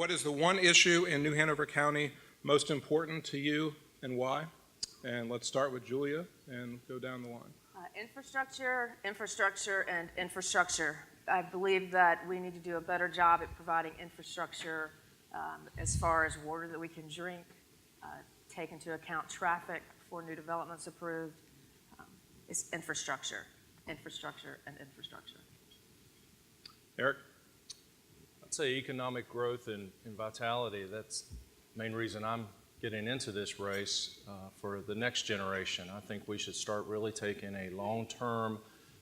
What is the one issue in New Hanover County most important to you and why? And let's start with Julia and go down the line. Infrastructure, infrastructure, and infrastructure. I believe that we need to do a better job at providing infrastructure as far as water that we can drink, take into account traffic before new developments approved. It's infrastructure, infrastructure, and infrastructure. Eric? I'd say economic growth and vitality. That's the main reason I'm getting into this race for the next generation. I think we should start really taking a long-term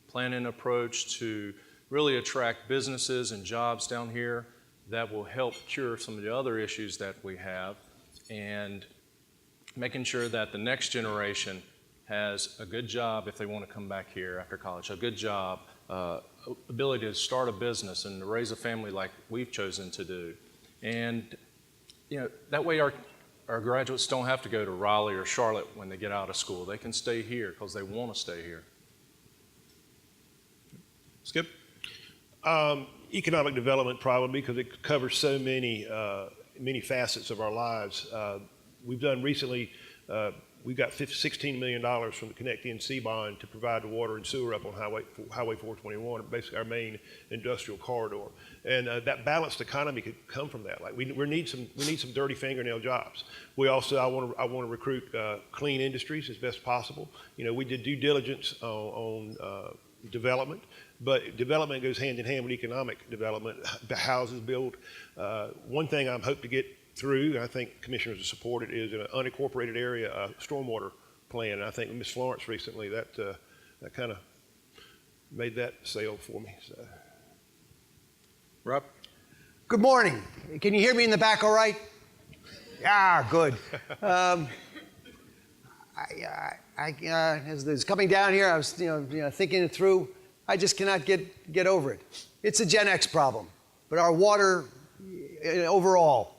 planning approach to really attract businesses and jobs down here that will help cure some of the other issues that we have, and making sure that the next generation has a good job if they want to come back here after college, a good job, ability to start a business and to raise a family like we've chosen to do. And that way our graduates don't have to go to Raleigh or Charlotte when they get out of school. They can stay here because they want to stay here. Skip? Economic development probably, because it covers so many facets of our lives. We've done recently, we got $16 million from the Connect NC bond to provide the water and sewer up on Highway 421, basically our main industrial corridor. And that balanced economy could come from that. Like we need some dirty fingernail jobs. We also, I want to recruit clean industries as best possible. We did due diligence on development, but development goes hand in hand with economic development. The houses built. One thing I'm hoping to get through, and I think commissioners will support it, is an unincorporated area stormwater plan. And I think Ms. Florence recently, that kind of made that sale for me. So. Rob? Good morning. Can you hear me in the back all right? Yeah, good. As I was coming down here, I was thinking it through. I just cannot get over it. It's a Gen X problem, but our water overall,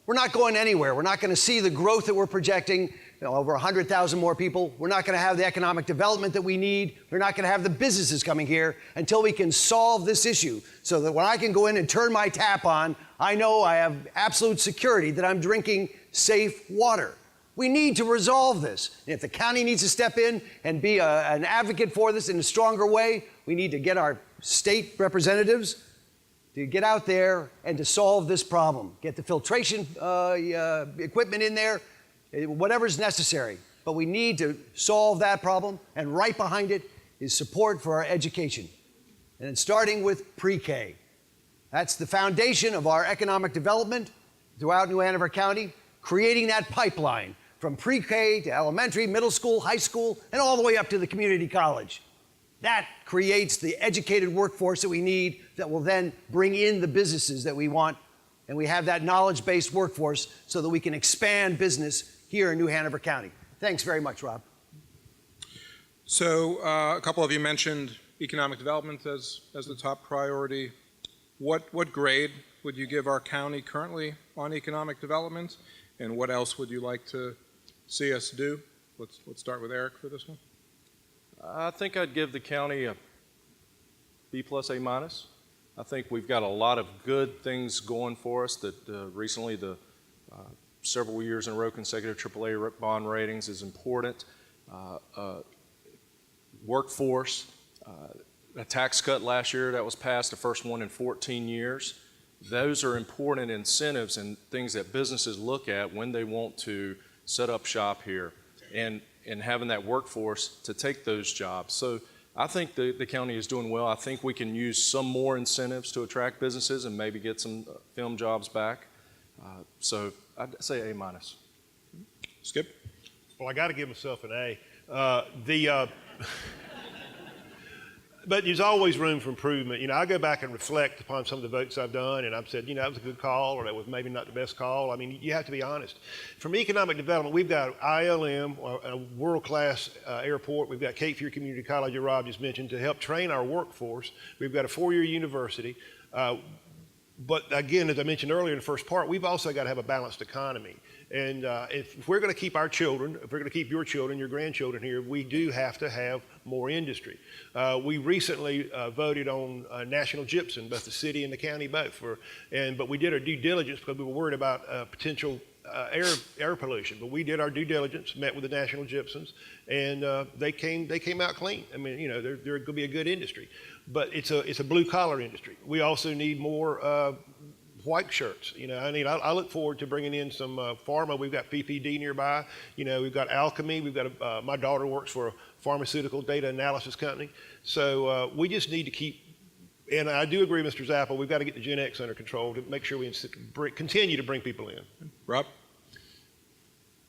we're not going anywhere. We're not going to see the growth that we're projecting, over 100,000 more people. We're not going to have the economic development that we need. We're not going to have the businesses coming here until we can solve this issue, so that when I can go in and turn my tap on, I know I have absolute security that I'm drinking safe water. We need to resolve this. And if the county needs to step in and be an advocate for this in a stronger way, we need to get our state representatives to get out there and to solve this problem. Get the filtration equipment in there, whatever's necessary. But we need to solve that problem, and right behind it is support for our education. And it's starting with pre-K. That's the foundation of our economic development throughout New Hanover County, creating that pipeline from pre-K to elementary, middle school, high school, and all the way up to the community college. That creates the educated workforce that we need, that will then bring in the businesses that we want, and we have that knowledge-based workforce so that we can expand business here in New Hanover County. Thanks very much, Rob. So a couple of you mentioned economic development as the top priority. What grade would you give our county currently on economic development, and what else would you like to see us do? Let's start with Eric for this one. I think I'd give the county a B+, A-. I think we've got a lot of good things going for us that recently the several years in a row consecutive AAA bond ratings is important. Workforce, a tax cut last year that was passed, the first one in 14 years. Those are important incentives and things that businesses look at when they want to set up shop here, and having that workforce to take those jobs. So I think the county is doing well. I think we can use some more incentives to attract businesses and maybe get some film jobs back. So I'd say A-. Skip? Well, I got to give myself an A. But there's always room for improvement. I go back and reflect upon some of the votes I've done, and I've said, that was a good call, or that was maybe not the best call. I mean, you have to be honest. From economic development, we've got ILM, a world-class airport. We've got Cape Fear Community College, that Rob just mentioned, to help train our workforce. We've got a 4-year university. But again, as I mentioned earlier in the first part, we've also got to have a balanced economy. And if we're going to keep our children, if we're going to keep your children, your grandchildren here, we do have to have more industry. We recently voted on national gypsum, both the city and the county both. But we did our due diligence because we were worried about potential air pollution. But we did our due diligence, met with the national gypsums, and they came out clean. I mean, you know, they're going to be a good industry. But it's a blue collar industry. We also need more white shirts. You know, I look forward to bringing in some pharma. We've got PPD nearby. You know, we've got Alchemy. We've got my daughter works for a pharmaceutical data analysis company. So we just need to keep, and I do agree, Mr. Zappa, we've got to get the Gen X under control to make sure we continue to bring people in. Rob?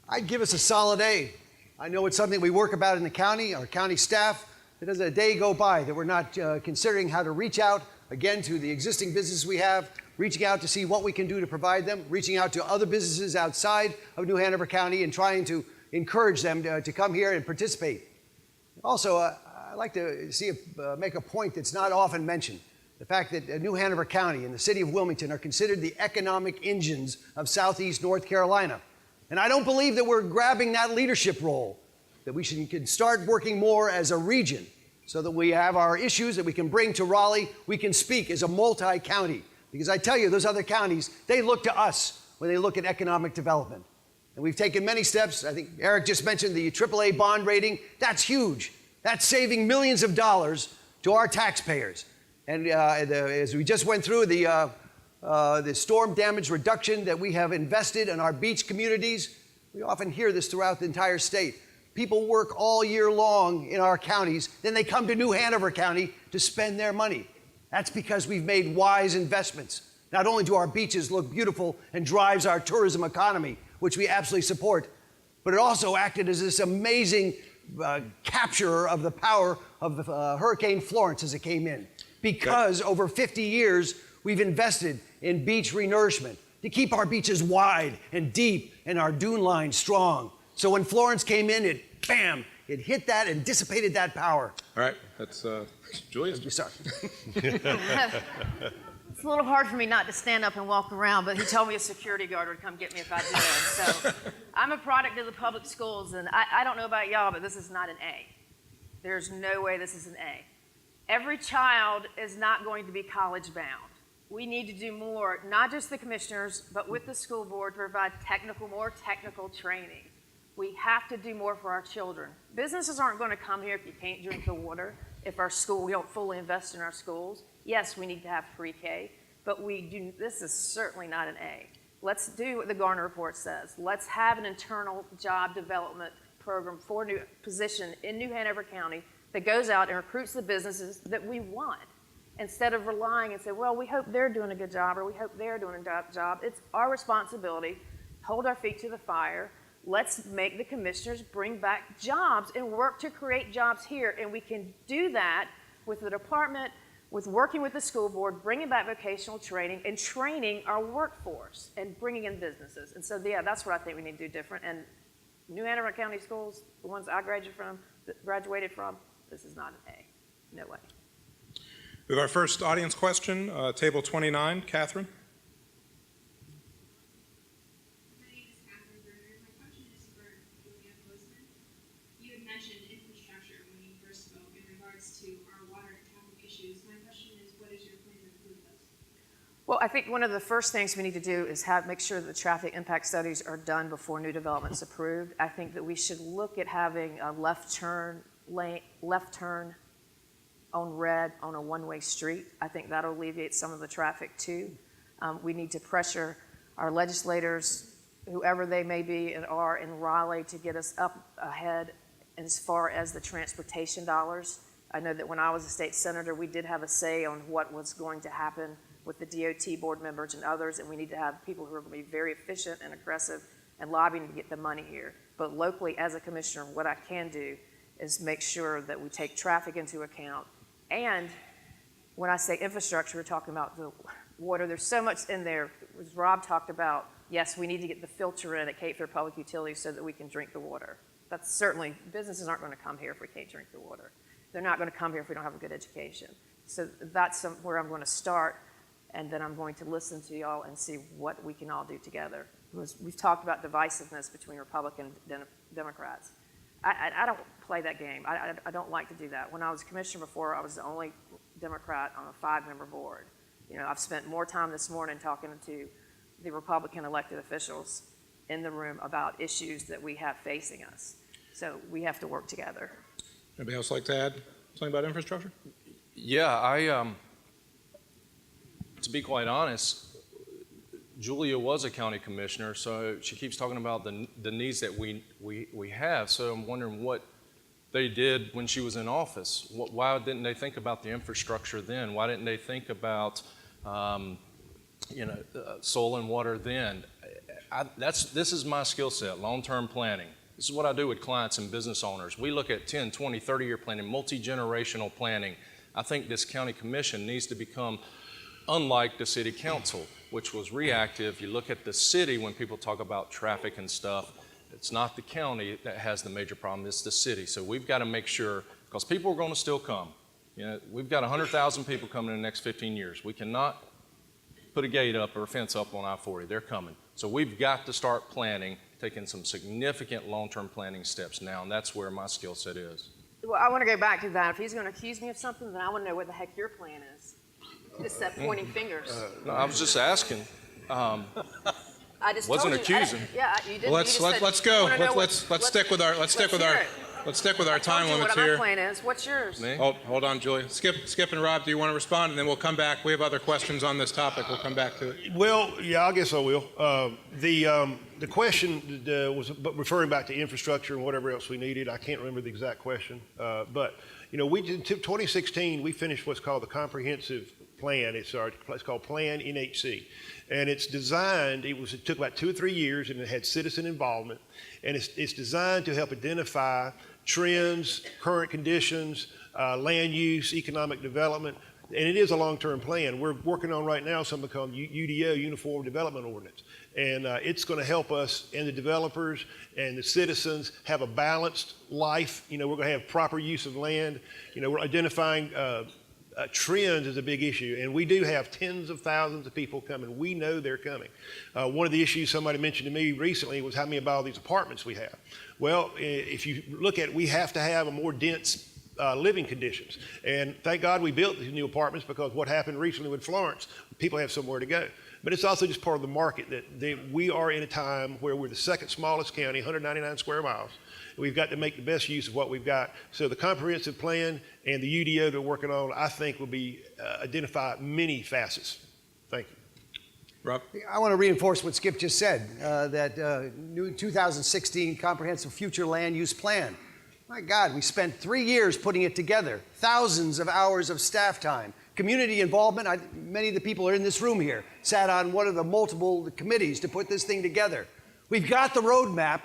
I'd give us a solid A. I know it's something we work about in the county, our county staff. There doesn't a day go by that we're not considering how to reach out, again, to the existing businesses we have, reaching out to see what we can do to provide them, reaching out to other businesses outside of New Hanover County and trying to encourage them to come here and participate. Also, I'd like to make a point that's not often mentioned. The fact that New Hanover County and the city of Wilmington are considered the economic engines of Southeast North Carolina. And I don't believe that we're grabbing that leadership role, that we can start working more as a region so that we have our issues that we can bring to Raleigh. We can speak as a multi-county. Because I tell you, those other counties, they look to us when they look at economic development. And we've taken many steps. I think Eric just mentioned the AAA bond rating. That's huge. That's saving millions of dollars to our taxpayers. And as we just went through the storm damage reduction that we have invested in our beach communities, we often hear this throughout the entire state. People work all year long in our counties, then they come to New Hanover County to spend their money. That's because we've made wise investments. Not only do our beaches look beautiful and drives our tourism economy, which we absolutely support, but it also acted as this amazing capturer of the power of Hurricane Florence as it came in. Because over 50 years, we've invested in beach renourishment to keep our beaches wide and deep and our dune line strong. So when Florence came in, it, bam, it hit that and dissipated that power. All right, that's Julia. Sorry. It's a little hard for me not to stand up and walk around, but he told me a security guard would come get me if I did. So I'm a product of the public schools, and I don't know about y'all, but this is not an A. There's no way this is an A. Every child is not going to be college bound. We need to do more, not just the commissioners, but with the school board to provide more technical training. We have to do more for our children. Businesses aren't going to come here if you can't drink the water, if we don't fully invest in our schools. Yes, we need to have pre-K, but this is certainly not an A. Let's do what the Garner report says. Let's have an internal job development program for new position in New Hanover County that goes out and recruits the businesses that we want, instead of relying and say, well, we hope they're doing a good job or we hope they're doing a good job. It's our responsibility. Hold our feet to the fire. Let's make the commissioners bring back jobs and work to create jobs here. And we can do that with the department, with working with the school board, bringing back vocational training and training our workforce and bringing in businesses. And so, yeah, that's what I think we need to do different. And New Hanover County schools, the ones I graduated from, this is not an A. No way. We have our first audience question, table 29, Catherine. Well, I think one of the first things we need to do is make sure that the traffic impact studies are done before new development is approved. I think that we should look at having a left turn on red on a one-way street. I think that'll alleviate some of the traffic too. We need to pressure our legislators, whoever they may be and are in Raleigh, to get us up ahead as far as the transportation dollars. I know that when I was a state senator, we did have a say on what was going to happen with the DOT board members and others, and we need to have people who are going to be very efficient and aggressive and lobbying to get the money here. But locally, as a commissioner, what I can do is make sure that we take traffic into account. And when I say infrastructure, we're talking about the water. There's so much in there. As Rob talked about, yes, we need to get the filter in at Cape Fear Public Utilities so that we can drink the water. That's certainly, businesses aren't going to come here if we can't drink the water. They're not going to come here if we don't have a good education. So that's where I'm going to start. And then I'm going to listen to y'all and see what we can all do together we've talked about divisiveness between Republicans and Democrats. I don't play that game. I don't like to do that. When I was commissioner before, I was the only Democrat on a 5-member board. You know, I've spent more time this morning talking to the Republican elected officials in the room about issues that we have facing us. So we have to work together. Anybody else like to add something about infrastructure? Yeah, to be quite honest, Julia was a county commissioner, so she keeps talking about the needs that we have. So I'm wondering what they did when she was in office. Why didn't they think about the infrastructure then? Why didn't they think about soil and water then? This is my skill set, long-term planning. This is what I do with clients and business owners. We look at 10, 20, 30-year planning, multi-generational planning. I think this county commission needs to become unlike the city council, which was reactive. You look at the city when people talk about traffic and stuff, it's not the county that has the major problem, it's the city. So we've got to make sure, because people are going to still come. You know, we've got 100,000 people coming in the next 15 years. We cannot put a gate up or a fence up on I-40. They're coming. So we've got to start planning, taking some significant long-term planning steps now, and that's where my skill set is. Well, I want to go back to that. If he's going to accuse me of something, then I want to know what the heck your plan is. Instead of pointing fingers. No, I was just asking. I just wasn't told you, accusing. Yeah, you didn't. Well, let's go. Let's stick with our time hear limits what here. my plan is. What's yours? Me? Hold on, Julia. Skip and Rob, do you want to respond? And then we'll come back. We have other questions on this topic. We'll come back to it. Well, yeah, I guess I will. The question was referring back to infrastructure and whatever else we needed. I can't remember the exact question, but you know, we did 2016. We finished what's called the comprehensive plan. It's called Plan NHC, and it's designed. It took about 2 or 3 years, and it had citizen involvement, and it's designed to help identify trends, current conditions, land use, economic development, and it is a long-term plan. We're working on right now something called UDO, Uniform Development Ordinance, and it's going to help us and the developers and the citizens have a balanced life. You know, we're going to have proper use of land. You know, we're identifying trends is a big issue, and we do have tens of thousands of people coming. We know they're coming. One of the issues somebody mentioned to me recently was how many of all these apartments we have. Well, if you look at it, we have to have a more dense living conditions, and thank God we built these new apartments, because what happened recently with Florence, people have somewhere to go. But it's also just part of the market that we are in a time where we're the second smallest county, 199 square miles. We've got to make the best use of what we've got. So the comprehensive plan and the UDO that we're working on, I think, will be identify many facets. Thank you. Rob? I want to reinforce what Skip just said, that new 2016 Comprehensive Future Land Use Plan. My God, we spent 3 years putting it together, thousands of hours of staff time, community involvement. Many of the people are in this room here, sat on one of the multiple committees to put this thing together. We've got the roadmap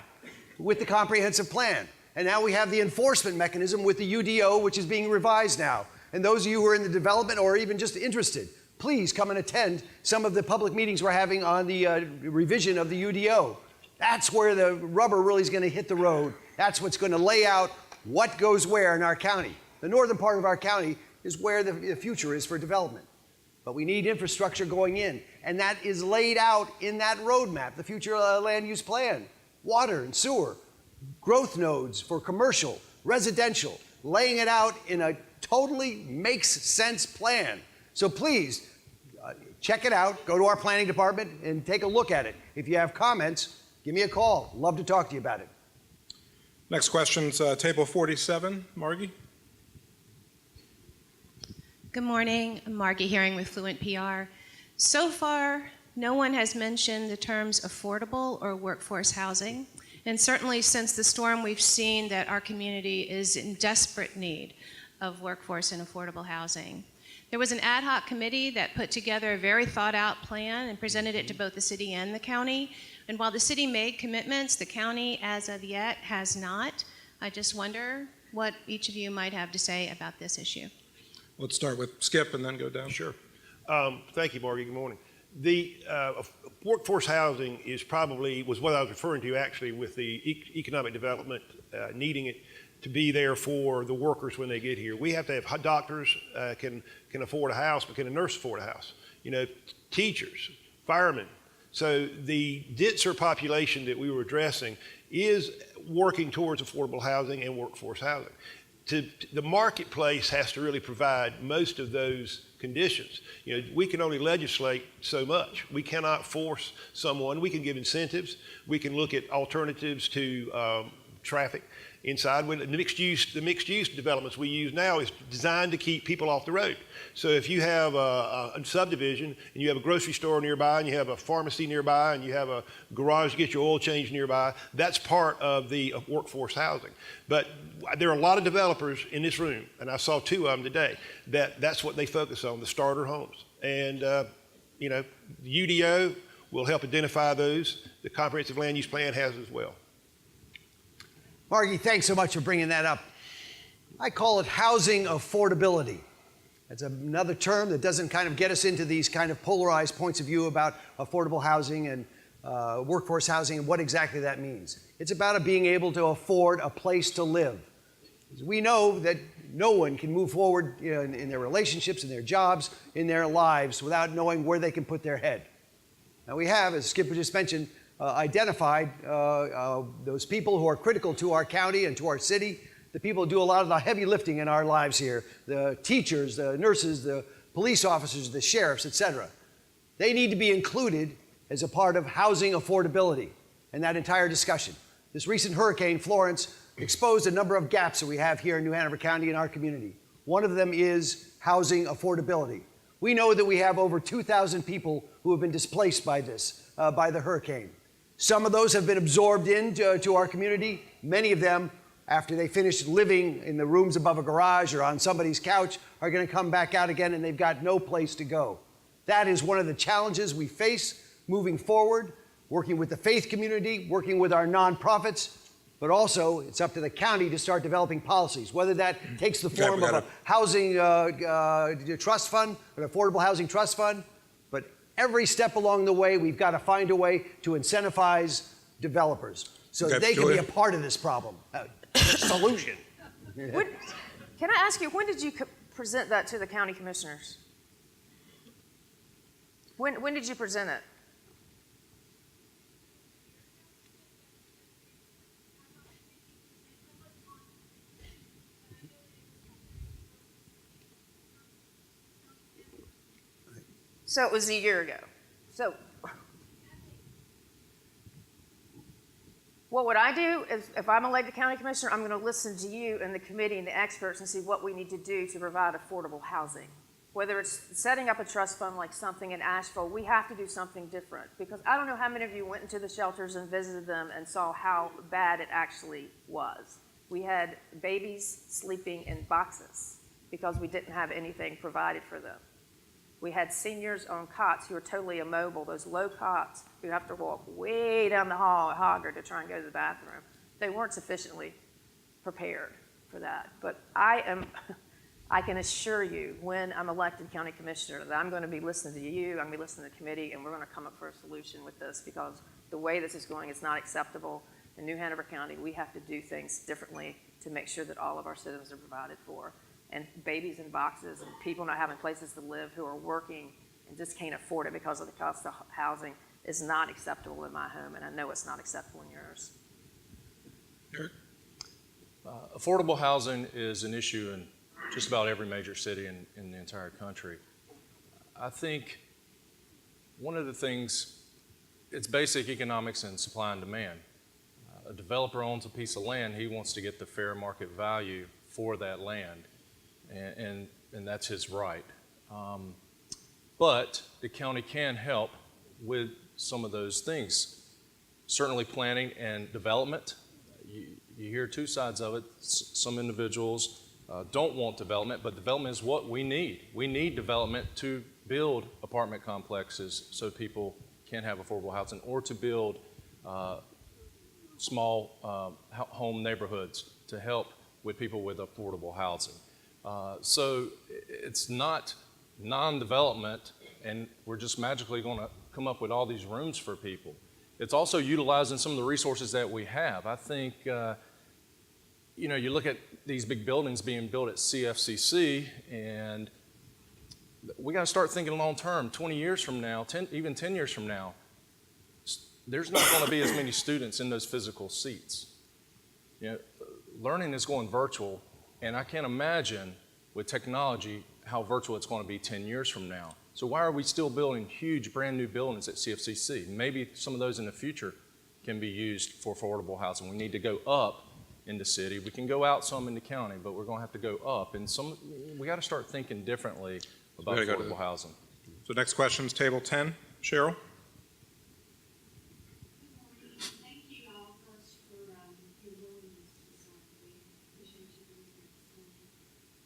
with the comprehensive plan, and now we have the enforcement mechanism with the UDO, which is being revised now. And those of you who are in the development or even just interested, please come and attend some of the public meetings we're having on the revision of the UDO. That's where the rubber really is going to hit the road. That's what's going to lay out what goes where in our county. The northern part of our county is where the future is for development. But we need infrastructure going in, and that is laid out in that roadmap, the future land use plan. Water and sewer, growth nodes for commercial, residential, laying it out in a totally makes sense plan. So please, check it out, go to our planning department and take a look at it. If you have comments, give me a call. Love to talk to you about it. Next question's table 47. Margie? Good morning. I'm Margie Herring with Fluent PR. So far, no one has mentioned the terms affordable or workforce housing. And certainly since the storm, we've seen that our community is in desperate need of workforce and affordable housing. There was an ad hoc committee that put together a very thought out plan and presented it to both the city and the county. And while the city made commitments, the county as of yet has not. I just wonder what each of you might have to say about this issue. Let's start with Skip and then go down. Sure. Thank you, Margie. Good morning. The workforce housing was what I was referring to actually with the economic development, needing it to be there for the workers when they get here. We have to have doctors can afford a house, but can a nurse afford a house? You know, teachers, firemen, So the denser population that we were addressing is working towards affordable housing and workforce housing. The marketplace has to really provide most of those conditions. You know, we can only legislate so much. We cannot force someone. We can give incentives. We can look at alternatives to traffic inside. When the mixed use developments we use now is designed to keep people off the road. So if you have a subdivision and you have a grocery store nearby and you have a pharmacy nearby and you have a garage to get your oil changed nearby, that's part of the workforce housing. But there are a lot of developers in this room, and I saw 2 of them today, that's what they focus on, the starter homes. And you know, the UDO will help identify those. The comprehensive land use plan has as well. Margie, thanks so much for bringing that up. I call it housing affordability. It's another term that doesn't kind of get us into these kind of polarized points of view about affordable housing and workforce housing and what exactly that means. It's about being able to afford a place to live. We know that no one can move forward, you know, in their relationships, in their jobs, in their lives without knowing where they can put their head. Now we have, as Skipper just mentioned, identified those people who are critical to our county and to our city, the people who do a lot of the heavy lifting in our lives here, the teachers, the nurses, the police officers, the sheriffs, etc. They need to be included as a part of housing affordability in that entire discussion. This recent Hurricane Florence exposed a number of gaps that we have here in New Hanover County in our community. One of them is housing affordability. We know that we have over 2,000 people who have been displaced by this, by the hurricane. Some of those have been absorbed into our community. Many of them, after they finish living in the rooms above a garage or on somebody's couch, are going to come back out again and they've got no place to go. That is one of the challenges we face moving forward, working with the faith community, working with our nonprofits, but also it's up to the county to start developing policies, whether that takes the form of a housing trust fund, an affordable housing trust fund. But every step along the way, we've got to find a way to incentivize developers so that they can be a part of this problem, solution. Can I ask you, when did you present that to the county commissioners? When did you present it? So it was a year ago. So what would I do is, if I'm elected county commissioner, I'm going to listen to you and the committee and the experts and see what we need to do to provide affordable housing. Whether it's setting up a trust fund like something in Asheville, we have to do something different. Because I don't know how many of you went into the shelters and visited them and saw how bad it actually was. We had babies sleeping in boxes because we didn't have anything provided for them. We had seniors on cots who are totally immobile, those low cots who have to walk way down the hall at Hogger to try and go to the bathroom. They weren't sufficiently prepared for that. But I can assure you, when I'm elected county commissioner, that I'm going to be listening to you, I'm going to be listening to the committee, and we're going to come up for a solution with this, because the way this is going is not acceptable. In New Hanover County, we have to do things differently to make sure that all of our citizens are provided for. And babies in boxes and people not having places to live who are working and just can't afford it because of the cost of housing is not acceptable in my home, and I know it's not acceptable in yours. Eric? Affordable housing is an issue in just about every major city in the entire country. I think one of the things, it's basic economics and supply and demand. A developer owns a piece of land, he wants to get the fair market value for that land. And that's his right. But the county can help with some of those things. Certainly planning and development. You hear two sides of it. Some individuals don't want development, but development is what we need. We need development to build apartment complexes so people can have affordable housing, or to build small home neighborhoods to help with people with affordable housing. So it's not non-development, and we're just magically going to come up with all these rooms for people. It's also utilizing some of the resources that we have. I think, you know, you look at these big buildings being built at CFCC, and we got to start thinking long-term, 20 years from now, even 10 years from now. there's not going to be as many students in those physical seats. You know, learning is going virtual, and I can't imagine with technology how virtual it's going to be 10 years from now. So why are we still building huge brand new buildings at CFCC? Maybe some of those in the future can be used for affordable housing. We need to go up in the city. We can go out some in the county, but we're going to have to go up. And we got to start thinking differently about affordable housing. So next question is table 10. Cheryl? Thank you all first for your willingness to serve. We appreciate you being here this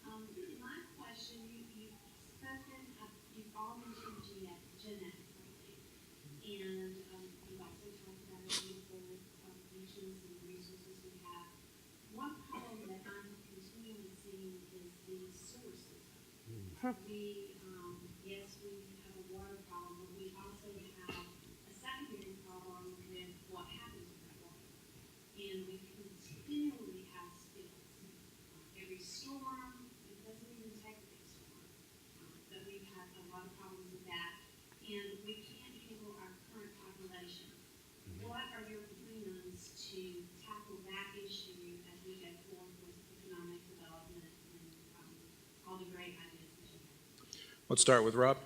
morning. My question, you've all mentioned Gen X lately, and you've also talked about the beautiful functions and resources we have. One problem that I'm continually seeing is the sewer system. Yes, we have a water problem, but we also have a secondary problem with what happens with that water. And we continually have spills. Every storm, it doesn't even take a big storm, but we've had a lot of problems with that. And we can't handle our current population. What are your plans to tackle that issue as we go forward with economic development and all the great ideas that you have? Let's start with Rob.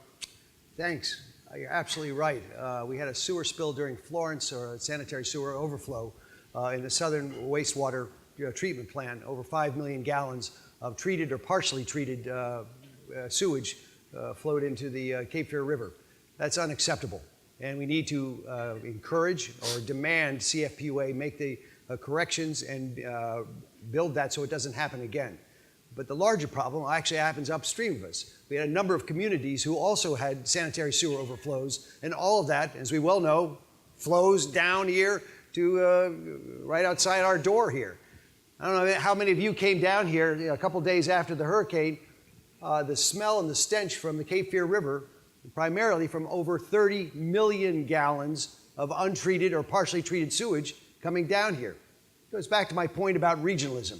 Thanks. You're absolutely right. We had a sewer spill during Florence, or a sanitary sewer overflow in the southern wastewater treatment plant. Over 5 million gallons of treated or partially treated sewage flowed into the Cape Fear River. That's unacceptable. And we need to encourage or demand CFPUA make the corrections and build that so it doesn't happen again. But the larger problem actually happens upstream of us. We had a number of communities who also had sanitary sewer overflows, and all of that, as we well know, flows down here to right outside our door here. I don't know how many of you came down here a couple days after the hurricane. The smell and the stench from the Cape Fear River, primarily from over 30 million gallons of untreated or partially treated sewage coming down here. It goes back to my point about regionalism.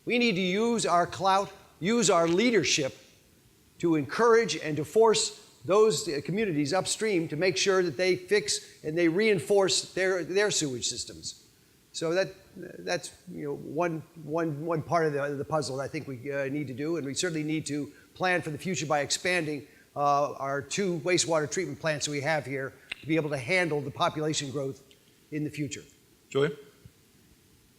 We need to use our clout, use our leadership to encourage and to force those communities upstream to make sure that they fix and they reinforce their sewage systems. So that's one part of the puzzle that I think we need to do, and we certainly need to plan for the future by expanding our 2 wastewater treatment plants that we have here to be able to handle the population growth in the future. Julia?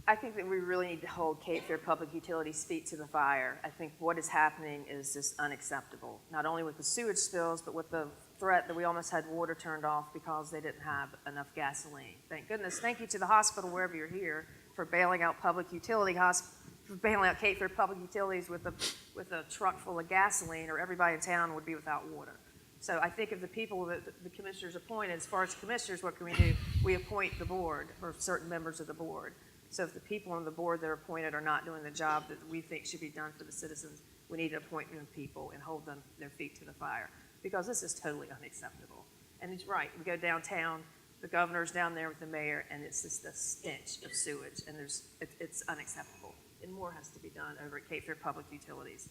I think that we really need to hold Cape Fear Public Utilities' feet to the fire. I think what is happening is just unacceptable, not only with the sewage spills, but with the threat that we almost had water turned off because they didn't have enough gasoline. Thank goodness. Thank you to the hospital, wherever you're here, for bailing out Cape Fear Public Utilities with a truck full of gasoline, or everybody in town would be without water. So I think of the people that the commissioners appointed, as far as commissioners, what can we do? We appoint the board, or certain members of the board. So if the people on the board that are appointed are not doing the job that we think should be done for the citizens, we need to appoint new people and hold them their feet to the fire, because this is totally unacceptable. And it's right, we go downtown, the governor's down there with the mayor, and it's just a stench of sewage, and it's unacceptable. And more has to be done over at Cape Fear Public Utilities,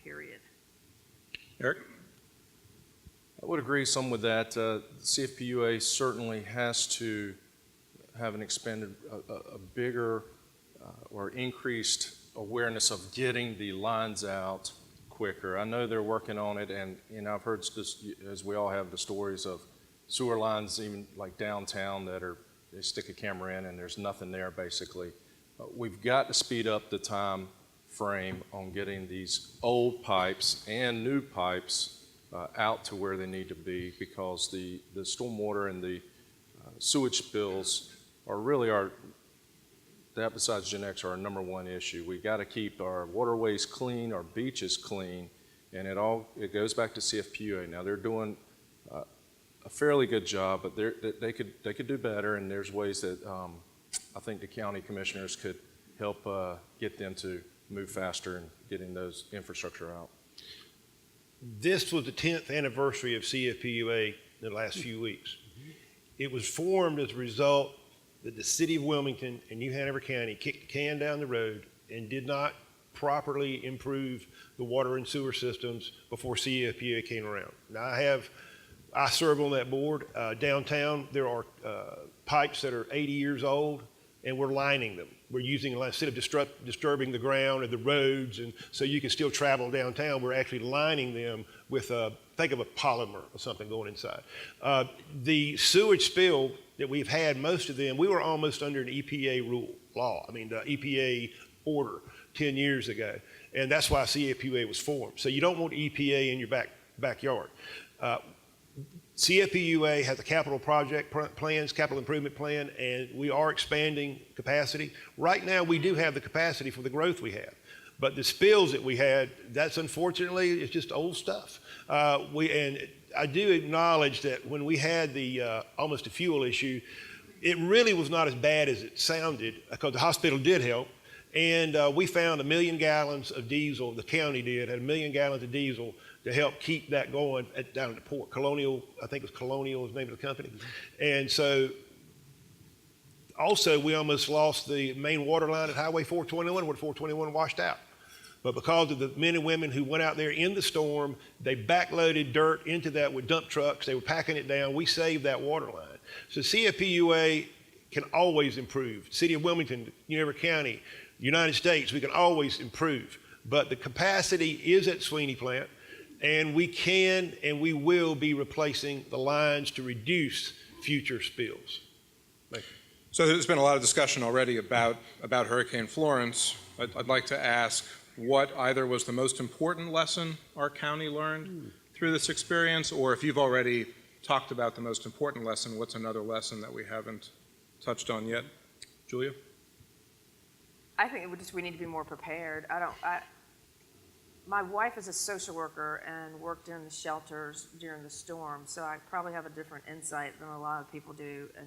period. Eric? I would agree some with that. CFPUA certainly has to have an expanded, a bigger or increased awareness of getting the lines out quicker. I know they're working on it, and I've heard, as we all have, the stories of sewer lines, even like downtown, they stick a camera in and there's nothing there basically. We've got to speed up the time frame on getting these old pipes and new pipes out to where they need to be, because the stormwater and the sewage spills are really that besides Gen X, are our #1 issue. We got to keep our waterways clean, our beaches clean, and it goes back to CFPUA. Now they're doing a fairly good job, but they could do better, and there's ways that I think the county commissioners could help get them to move faster in getting those infrastructure out. This was the 10th anniversary of CFPUA in the last few weeks. It was formed as a result that the city of Wilmington and New Hanover County kicked the can down the road and did not properly improve the water and sewer systems before CFPUA came around. Now I serve on that board. Downtown, there are pipes that are 80 years old, and we're lining them. We're using, instead of disturbing the ground or the roads, and so you can still travel downtown, we're actually lining them with think of a polymer or something going inside. The sewage spill that we've had, most of them, we were almost under an EPA law, the EPA order 10 years ago, and that's why CFPUA was formed. So you don't want EPA in your backyard. CFPUA has a capital project plans, capital improvement plan, and we are expanding capacity. Right now, we do have the capacity for the growth we have. But the spills that we had, that's unfortunately, it's just old stuff. And I do acknowledge that when we had the almost a fuel issue, it really was not as bad as it sounded, because the hospital did help. And we found 1 million gallons of diesel, the county did, had 1 million gallons of diesel to help keep that going down at the port. Colonial, I think it was Colonial is the name of the company. And so also we almost lost the main water line at Highway 421 where 421 washed out. But because of the men and women who went out there in the storm, they backloaded dirt into that with dump trucks. They were packing it down. We saved that water line. So CFPUA can always improve. City of Wilmington, Union County, United States, we can always improve. But the capacity is at Sweeney Plant, and we can and we will be replacing the lines to reduce future spills. Thank you. So there's been a lot of discussion already about Hurricane Florence. I'd like to ask what either was the most important lesson our county learned through this experience, or if you've already talked about the most important lesson, what's another lesson that we haven't touched on yet? Julia? I think we need to be more prepared. My wife is a social worker and worked in the shelters during the storm, so I probably have a different insight than a lot of people do. And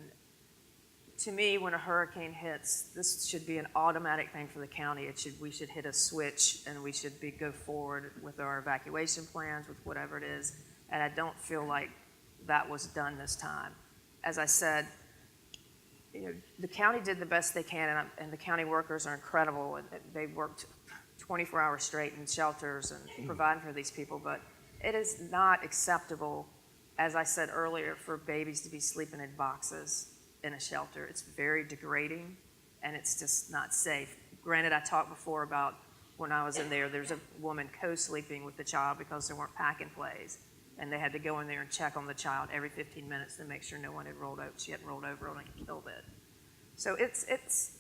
to me, when a hurricane hits, this should be an automatic thing for the county. We should hit a switch, and we should go forward with our evacuation plans, with whatever it is. And I don't feel like that was done this time. As I said, the county did the best they can, and the county workers are incredible, and they worked 24 hours straight in shelters and providing for these people. But it is not acceptable, as I said earlier, for babies to be sleeping in boxes in a shelter. It's very degrading, and it's just not safe. Granted, I talked before about when I was in there's a woman co-sleeping with the child because there weren't pack-and-plays, and they had to go in there and check on the child every 15 minutes to make sure no one had rolled over. She hadn't rolled over on a kill bed. So it's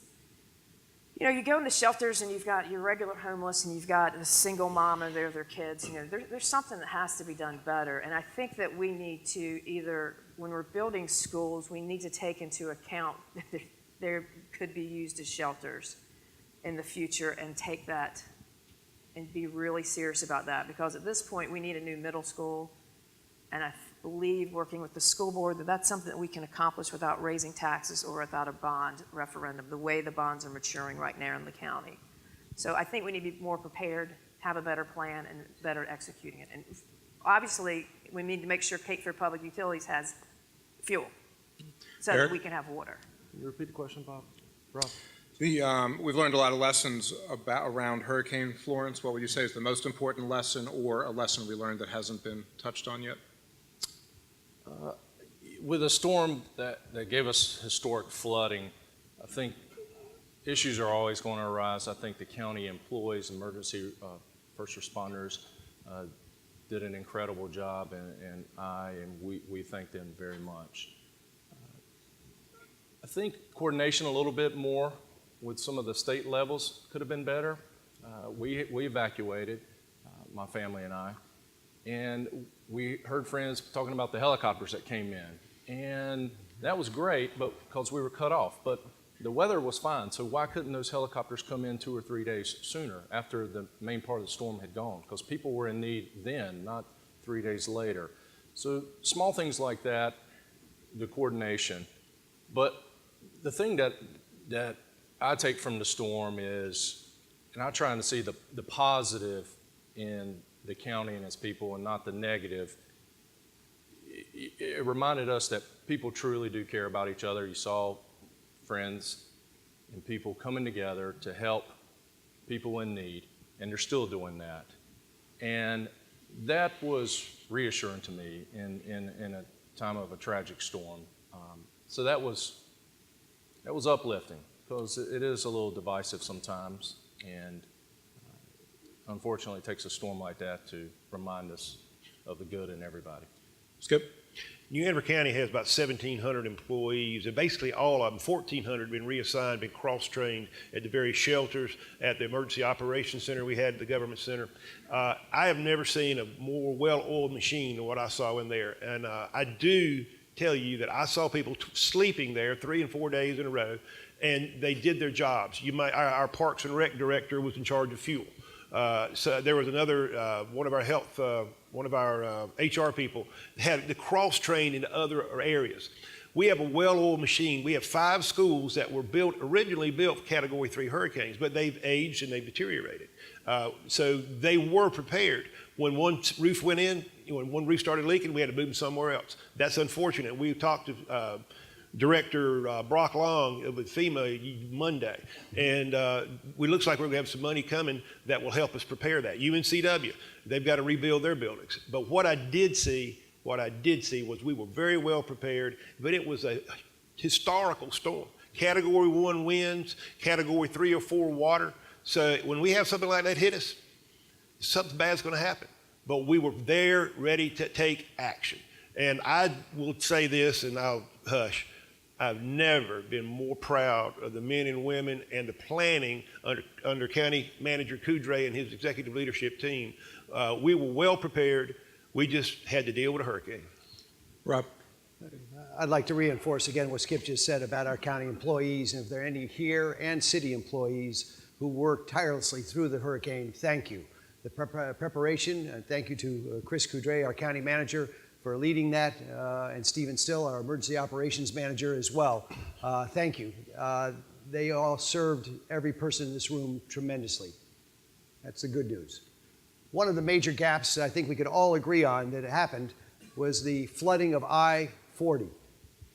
you go into shelters and you've got your regular homeless and you've got a single mom and their kids. There's something that has to be done better. And I think that we need to either, when we're building schools, we need to take into account that they could be used as shelters in the future, and take that and be really serious about that. Because at this point, we need a new middle school. And I believe, working with the school board, that that's something that we can accomplish without raising taxes or without a bond referendum, the way the bonds are maturing right now in the county. So I think we need to be more prepared, have a better plan, and better executing it. And obviously, we need to make sure Cape Fear Public Utilities has fuel so that we can have water. Can you repeat the question, Bob? Rob? We've learned a lot of lessons around Hurricane Florence. What would you say is the most important lesson, or a lesson we learned that hasn't been touched on yet? With a storm that gave us historic flooding, I think issues are always going to arise. I think the county employees, emergency first responders, did an incredible job, and we thank them very much. I think coordination a little bit more with some of the state levels could have been better. We evacuated, my family and I, and we heard friends talking about the helicopters that came in, and that was great, but because we were cut off. But the weather was fine, so why couldn't those helicopters come in 2 or 3 days sooner after the main part of the storm had gone? Because people were in need then, not 3 days later. So small things like that, the coordination. But the thing that I take from the storm is, and I'm trying to see the positive in the county and its people and not the negative. It reminded us that people truly do care about each other. You saw friends and people coming together to help people in need, and they're still doing that. And that was reassuring to me in a time of a tragic storm. So that was That was uplifting because it is a little divisive sometimes, and unfortunately, it takes a storm like that to remind us of the good in everybody. Skip? New Hanover County has about 1,700 employees, and basically all of them, 1,400, have been reassigned, been cross-trained at the various shelters, at the Emergency Operations Center we had at the Government Center. I have never seen a more well-oiled machine than what I saw in there. And I do tell you that I saw people sleeping there 3 and 4 days in a row, and they did their jobs. Our Parks and Rec director was in charge of fuel. So there was another, one of our HR people had the cross-trained in other areas. We have a well-oiled machine. We have 5 schools that were originally built for Category 3 hurricanes, but they've aged and they've deteriorated. So they were prepared. When one roof went in, when one roof started leaking, we had to move them somewhere else. That's unfortunate. We talked to Director Brock Long with FEMA Monday, and it looks like we're going to have some money coming that will help us prepare that. UNCW, they've got to rebuild their buildings. But what I did see was we were very well prepared, but it was a historical storm. Category 1 winds, Category 3 or 4 water. So when we have something like that hit us, something bad's going to happen. But we were there ready to take action. And I will say this, and I'll hush. I've never been more proud of the men and women and the planning under County Manager Coudray and his executive leadership team. We were well prepared. We just had to deal with a hurricane. Rob? I'd like to reinforce again what Skip just said about our county employees, and if there are any here and city employees who worked tirelessly through the hurricane, thank you. The preparation, thank you to Chris Coudray, our county manager, for leading that, and Stephen Still, our emergency operations manager as well. Thank you. They all served every person in this room tremendously. That's the good news. One of the major gaps I think we could all agree on that happened was the flooding of I-40.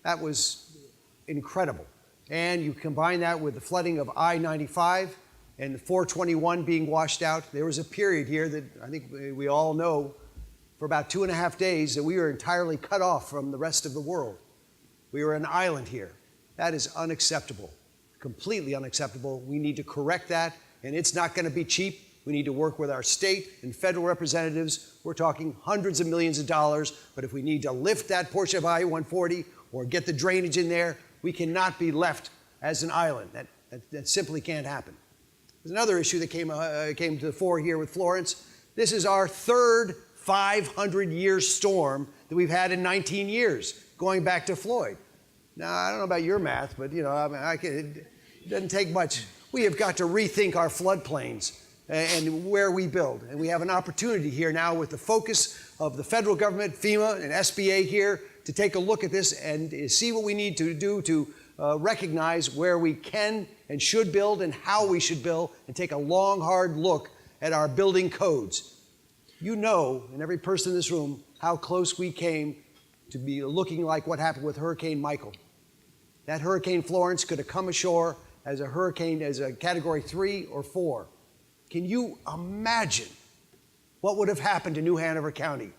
That was incredible. And you combine that with the flooding of I-95 and the 421 being washed out. There was a period here that I think we all know for about 2.5 days that we were entirely cut off from the rest of the world. We were an island here. That is unacceptable, completely unacceptable. We need to correct that, and it's not going to be cheap. We need to work with our state and federal representatives. We're talking hundreds of millions of dollars, but if we need to lift that portion of I-140 or get the drainage in there, we cannot be left as an island. That simply can't happen. There's another issue that came to the fore here with Florence. This is our third 500-year storm that we've had in 19 years, going back to Floyd. Now, I don't know about your math, but you know, it doesn't take much. We have got to rethink our floodplains and where we build. And we have an opportunity here now with the focus of the federal government, FEMA and SBA here, to take a look at this and see what we need to do to recognize where we can and should build and how we should build, and take a long, hard look at our building codes. You know, and every person in this room, how close we came to be looking like what happened with Hurricane Michael. That Hurricane Florence could have come ashore as a hurricane, as a Category 3 or 4. Can you imagine what would have happened to New Hanover County?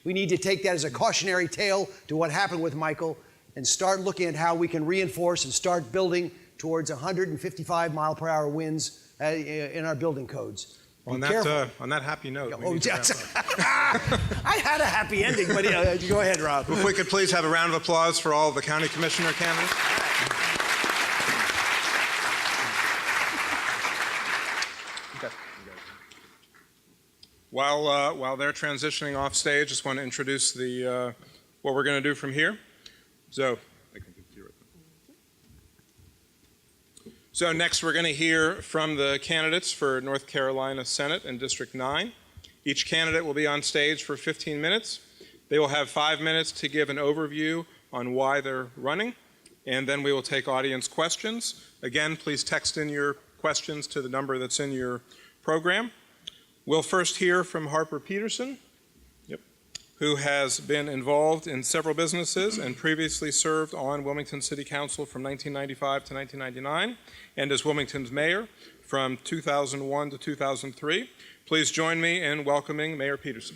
We need to take that as a cautionary tale to what happened with Michael and start looking at how we can reinforce and start building towards 155 mile per hour winds in our building codes. On that happy note, we need to wrap up. I had a happy ending, but go ahead, Rob. If we could please have a round of applause for all of the county commissioner candidates. Okay. While they're transitioning off stage, just want to introduce the what we're going to do from here. So next we're going to hear from the candidates for North Carolina Senate and District 9. Each candidate will be on stage for 15 minutes. They will have 5 minutes to give an overview on why they're running, and then we will take audience questions. Again, please text in your questions to the number that's in your program. We'll first hear from Harper Peterson, who has been involved in several businesses and previously served on Wilmington City Council from 1995 to 1999, and as Wilmington's mayor from 2001 to 2003. Please join me in welcoming Mayor Peterson.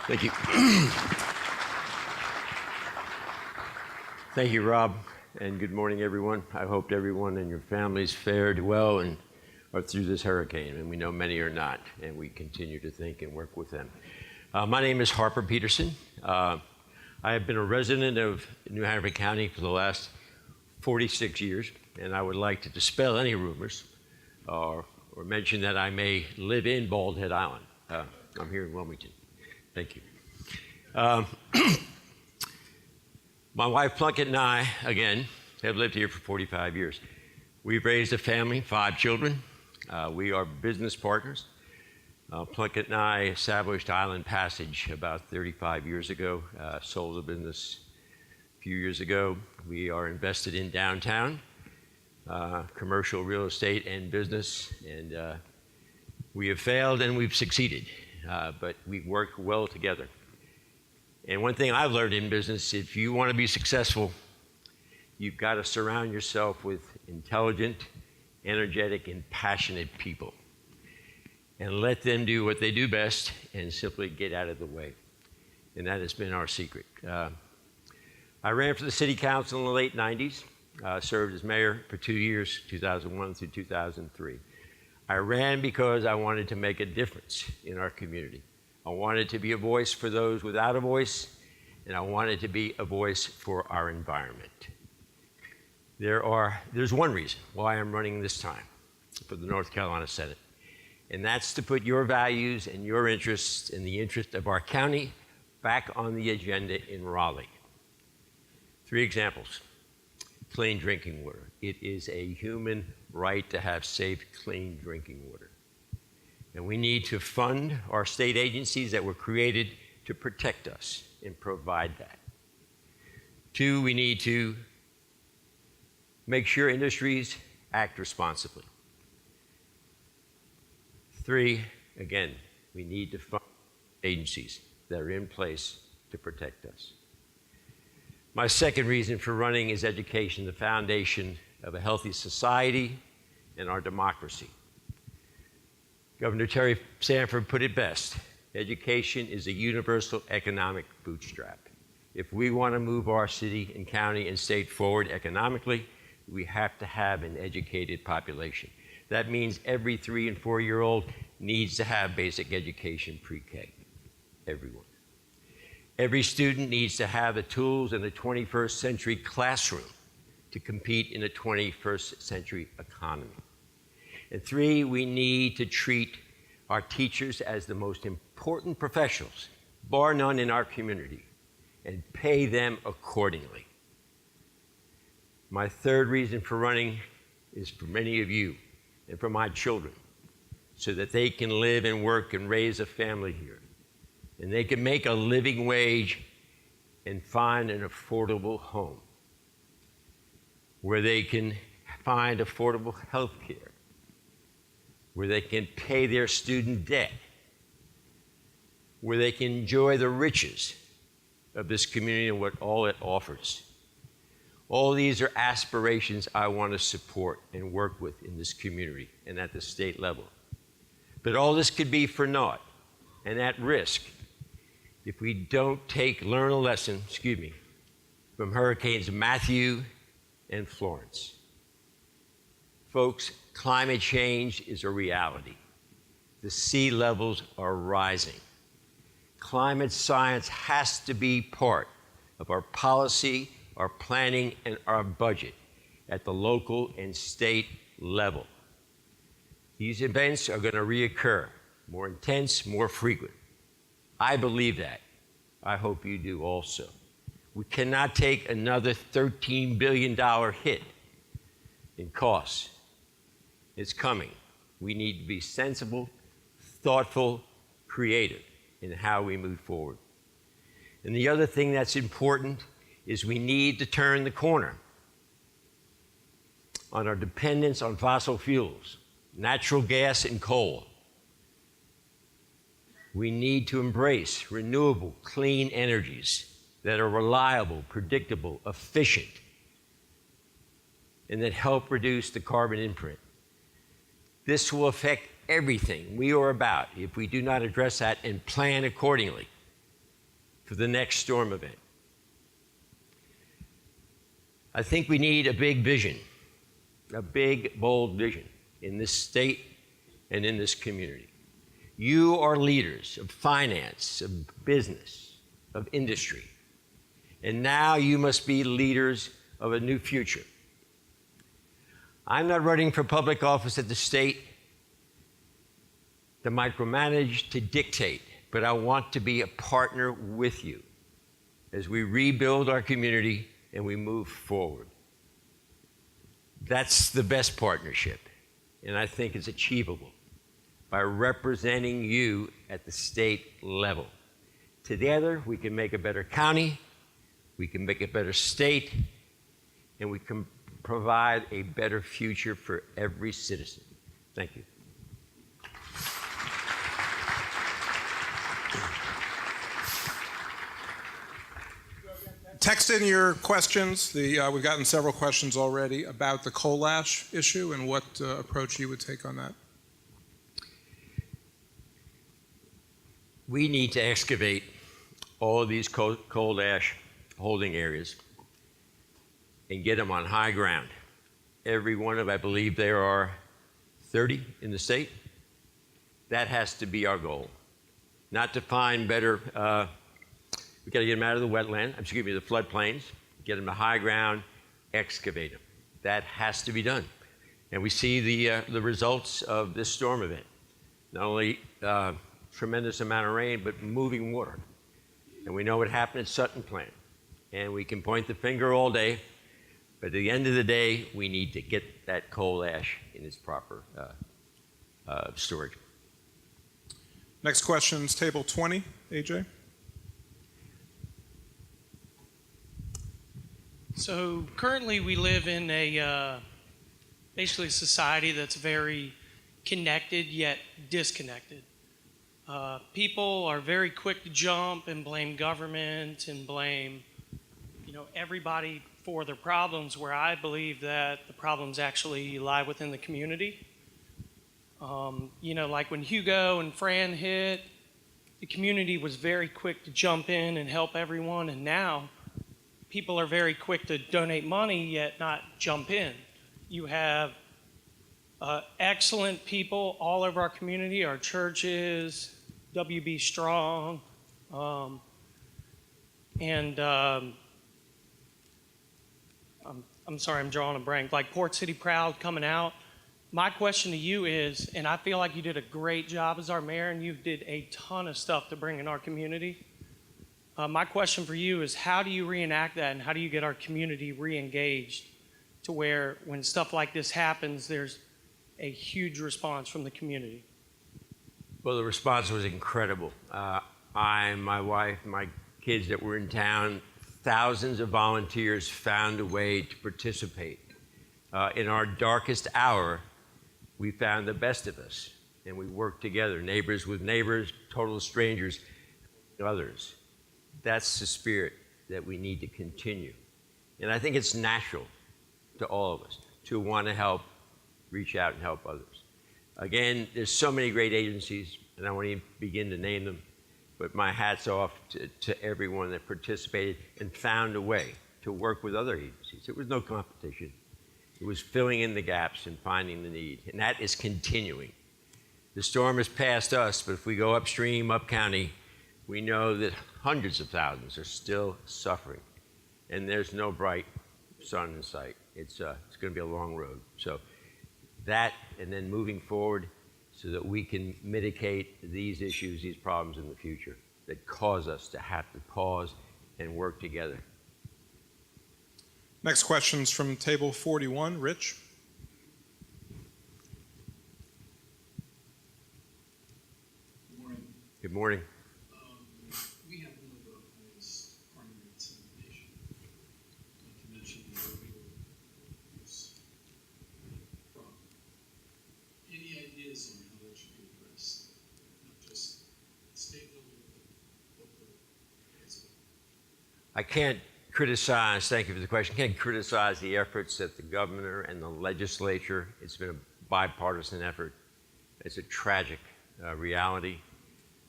Thank you. Thank you, Rob. and good morning, everyone. I hope everyone and your families fared well and are through this hurricane, and we know many are not, and we continue to think and work with them. My name is Harper Peterson. I have been a resident of New Hanover County for the last 46 years, and I would like to dispel any rumors or mention that I may live in Bald Head Island. I'm here in Wilmington. Thank you. My wife Plunkett and I, again, have lived here for 45 years. We've raised a family, 5 children. We are business partners. Plunkett and I established Island Passage about 35 years ago, sold the business a few years ago. We are invested in downtown, commercial real estate and business, and we have failed and we've succeeded, but we work well together. And one thing I've learned in business, if you want to be successful, you've got to surround yourself with intelligent, energetic, and passionate people. And let them do what they do best and simply get out of the way. And that has been our secret. I ran for the city council in the late 90s, served as mayor for 2 years, 2001 through 2003. I ran because I wanted to make a difference in our community. I wanted to be a voice for those without a voice, and I wanted to be a voice for our environment. There's one reason why I'm running this time for the North Carolina Senate, and that's to put your values and your interests and the interest of our county back on the agenda in Raleigh. 3 examples. Clean drinking water. It is a human right to have safe, clean drinking water. And we need to fund our state agencies that were created to protect us and provide that. 2, we need to make sure industries act responsibly. 3, again, we need to fund agencies that are in place to protect us. My second reason for running is education, the foundation of a healthy society and our democracy. Governor Terry Sanford put it best: education is a universal economic bootstrap. If we want to move our city and county and state forward economically, we have to have an educated population. That means every 3- and 4-year-old needs to have basic education pre-K. Everyone. Every student needs to have the tools in the 21st century classroom to compete in the 21st century economy. And 3, we need to treat our teachers as the most important professionals, bar none, in our community, and pay them accordingly. My third reason for running is for many of you and for my children, so that they can live and work and raise a family here, and they can make a living wage and find an affordable home where they can find affordable health care, where they can pay their student debt, where they can enjoy the riches of this community and what all it offers. All these are aspirations I want to support and work with in this community and at the state level. But all this could be for naught and at risk if we don't learn a lesson, from Hurricanes Matthew and Florence. Folks, climate change is a reality. The sea levels are rising. Climate science has to be part of our policy, our planning, and our budget at the local and state level. These events are going to reoccur, more intense, more frequent. I believe that. I hope you do also. We cannot take another $13 billion hit in costs. It's coming. We need to be sensible, thoughtful, creative in how we move forward. And the other thing that's important is we need to turn the corner on our dependence on fossil fuels, natural gas and coal. We need to embrace renewable, clean energies that are reliable, predictable, efficient, and that help reduce the carbon imprint. This will affect everything we are about if we do not address that and plan accordingly for the next storm event. I think we need a big vision, a big, bold vision in this state and in this community. You are leaders of finance, of business, of industry. And now you must be leaders of a new future. I'm not running for public office at the state to micromanage, to dictate, but I want to be a partner with you as we rebuild our community and we move forward. That's the best partnership, and I think it's achievable by representing you at the state level. Together, we can make a better county, we can make a better state, and we can provide a better future for every citizen. Thank you. Text in your questions. We've gotten several questions already about the coal ash issue and what approach you would take on that. We need to excavate all of these coal ash holding areas and get them on high ground. Every one of, I believe there are 30 in the state. That has to be our goal. Not to find better, we got to get them out of the wetland, excuse me, the floodplains, get them to high ground, excavate them. That has to be done. And we see the results of this storm event. Not only tremendous amount of rain, but moving water. And we know what happened at Sutton Plant. And we can point the finger all day, but at the end of the day, we need to get that coal ash in its proper storage. Next question is table 20, AJ. So currently we live in basically a society that's very connected yet disconnected. People are very quick to jump and blame government and blame, everybody for their problems, where I believe that the problems actually lie within the community. Like when Hugo and Fran hit, the community was very quick to jump in and help everyone, and now people are very quick to donate money yet not jump in. You have excellent people all over our community, our churches, WB Strong, I'm sorry, I'm drawing a blank, like Port City Proud coming out. My question to you is, and I feel like you did a great job as our mayor and you did a ton of stuff to bring in our community. My question for you is, how do you reenact that and how do you get our community re-engaged to where when stuff like this happens, there's a huge response from the community? Well, the response was incredible. I, my wife, my kids that were in town, thousands of volunteers found a way to participate. In our darkest hour, we found the best of us, and we worked together, neighbors with neighbors, total strangers, others. That's the spirit that we need to continue. And I think it's natural to all of us to want to help, reach out and help others. Again, there's so many great agencies, and I won't even begin to name them, but my hat's off to everyone that participated and found a way to work with other agencies. It was no competition. It was filling in the gaps and finding the need, and that is continuing. The storm has passed us, but if we go upstream, up county, we know that hundreds of thousands are still suffering, and there's no bright sun in sight. It's going to be a long road. So that, and then moving forward so that we can mitigate these issues, these problems in the future that cause us to have to pause and work together. Next question's from table 41, Rich. Good morning. Good morning. We have one of the highest crime rates in the nation, not to mention the opioid use problem. Any ideas on how that should be addressed, not just state level, but local as well? I can't criticize, thank you for the question, can't criticize the efforts that the governor and the legislature, it's been a bipartisan effort. It's a tragic reality.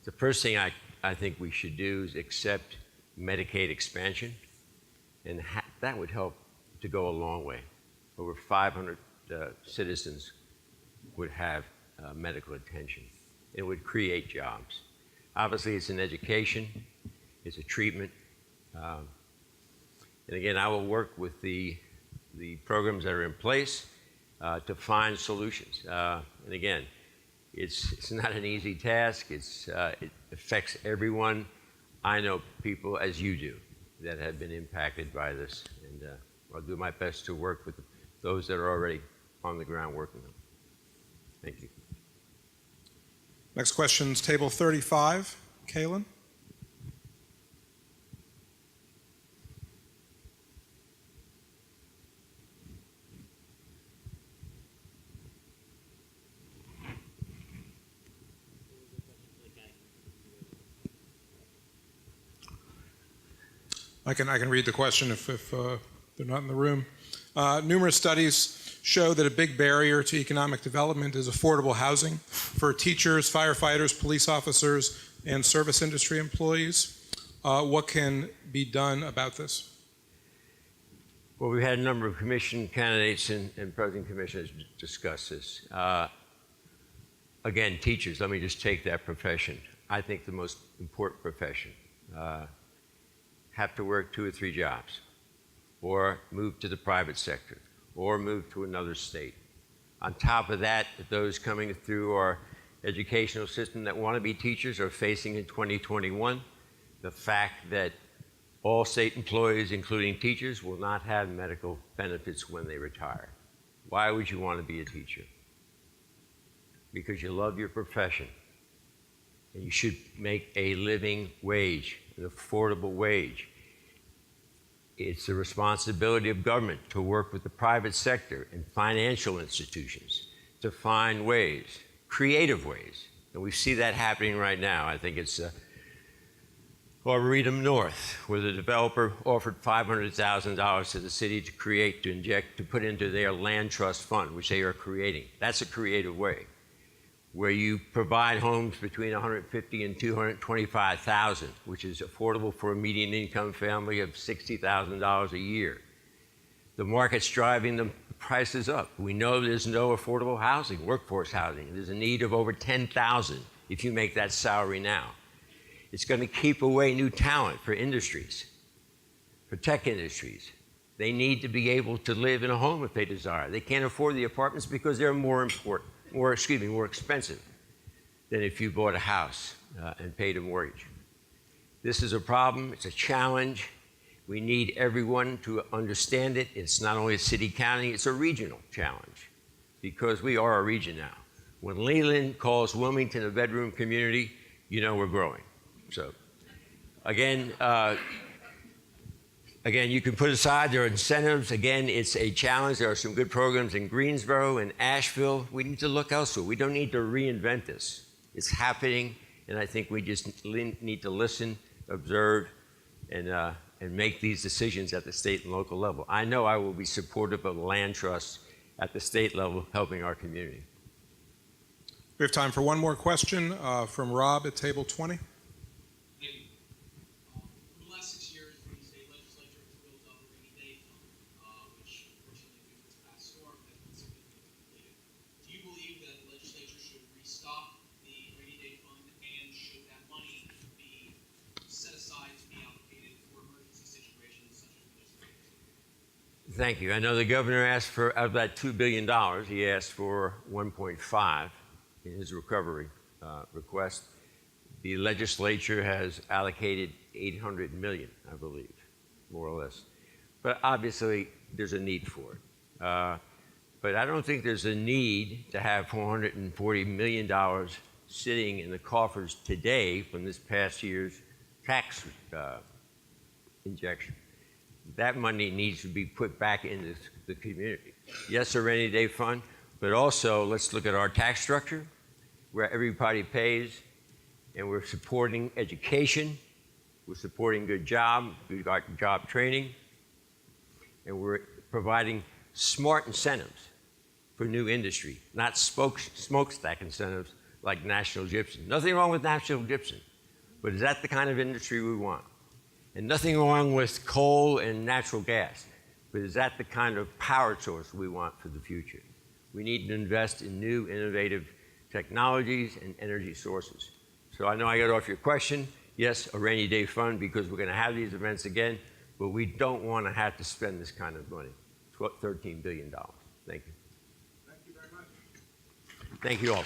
The first thing I think we should do is accept Medicaid expansion, and that would help to go a long way. Over 500 citizens would have medical attention. It would create jobs. Obviously, it's an education, it's a treatment. And again, I will work with the programs that are in place to find solutions. And again, it's not an easy task. It affects everyone. I know people, as you do, that have been impacted by this. And I'll do my best to work with those that are already on the ground working on it. Thank you. Next question is table 35. Kalen? I can read the question if they're not in the room. Numerous studies show that a big barrier to economic development is affordable housing for teachers, firefighters, police officers, and service industry employees. What can be done about this? Well, we've had a number of commission candidates and president commissioners discuss this. Again, teachers, let me just take that profession. I think the most important profession. Have to work 2 or 3 jobs, or move to the private sector, or move to another state. On top of that, those coming through our educational system that want to be teachers are facing in 2021 the fact that all state employees, including teachers, will not have medical benefits when they retire. Why would you want to be a teacher? Because you love your profession, and you should make a living wage, an affordable wage. It's the responsibility of government to work with the private sector and financial institutions to find ways, creative ways. And we see that happening right now. I think it's Arboretum North, where the developer offered $500,000 to the city to put into their land trust fund, which they are creating. That's a creative way, where you provide homes between $150,000 and $225,000, which is affordable for a median income family of $60,000 a year. The market's driving the prices up. We know there's no affordable housing, workforce housing. There's a need of over 10,000 if you make that salary now. It's going to keep away new talent for industries, for tech industries. They need to be able to live in a home if they desire. They can't afford the apartments because they're more expensive than if you bought a house and paid a mortgage. This is a problem, it's a challenge. We need everyone to understand it. It's not only a city, county, it's a regional challenge because we are a region now. When Leland calls Wilmington a bedroom community, you know we're growing. So again, you can put aside there are incentives. Again, it's a challenge. There are some good programs in Greensboro and Asheville. We need to look elsewhere. We don't need to reinvent this. It's happening, and I think we just need to listen, observe, and make these decisions at the state and local level. I know I will be supportive of land trusts at the state level, helping our community. We have time for one more question from Rob at table 20. Thank you. I know the governor asked for, of that $2 billion, he asked for 1.5 in his recovery request. The legislature has allocated 800 million, I believe, more or less. But obviously, there's a need for it. But I don't think there's a need to have $440 million sitting in the coffers today from this past year's tax injection. That money needs to be put back into the community. Yes, a rainy day fund, but also let's look at our tax structure where everybody pays and we're supporting education, we're supporting good job training, and we're providing smart incentives for new industry, not smokestack incentives like National Gypsum. Nothing wrong with National Gypsum, but is that the kind of industry we want? And nothing wrong with coal and natural gas. but is that the kind of power source we want for the future? We need to invest in new, innovative technologies and energy sources. So I know I got off your question. Yes, a rainy day fund because we're going to have these events again, but we don't want to have to spend this kind of money, $13 billion. Thank you. Thank you very much. Thank you all.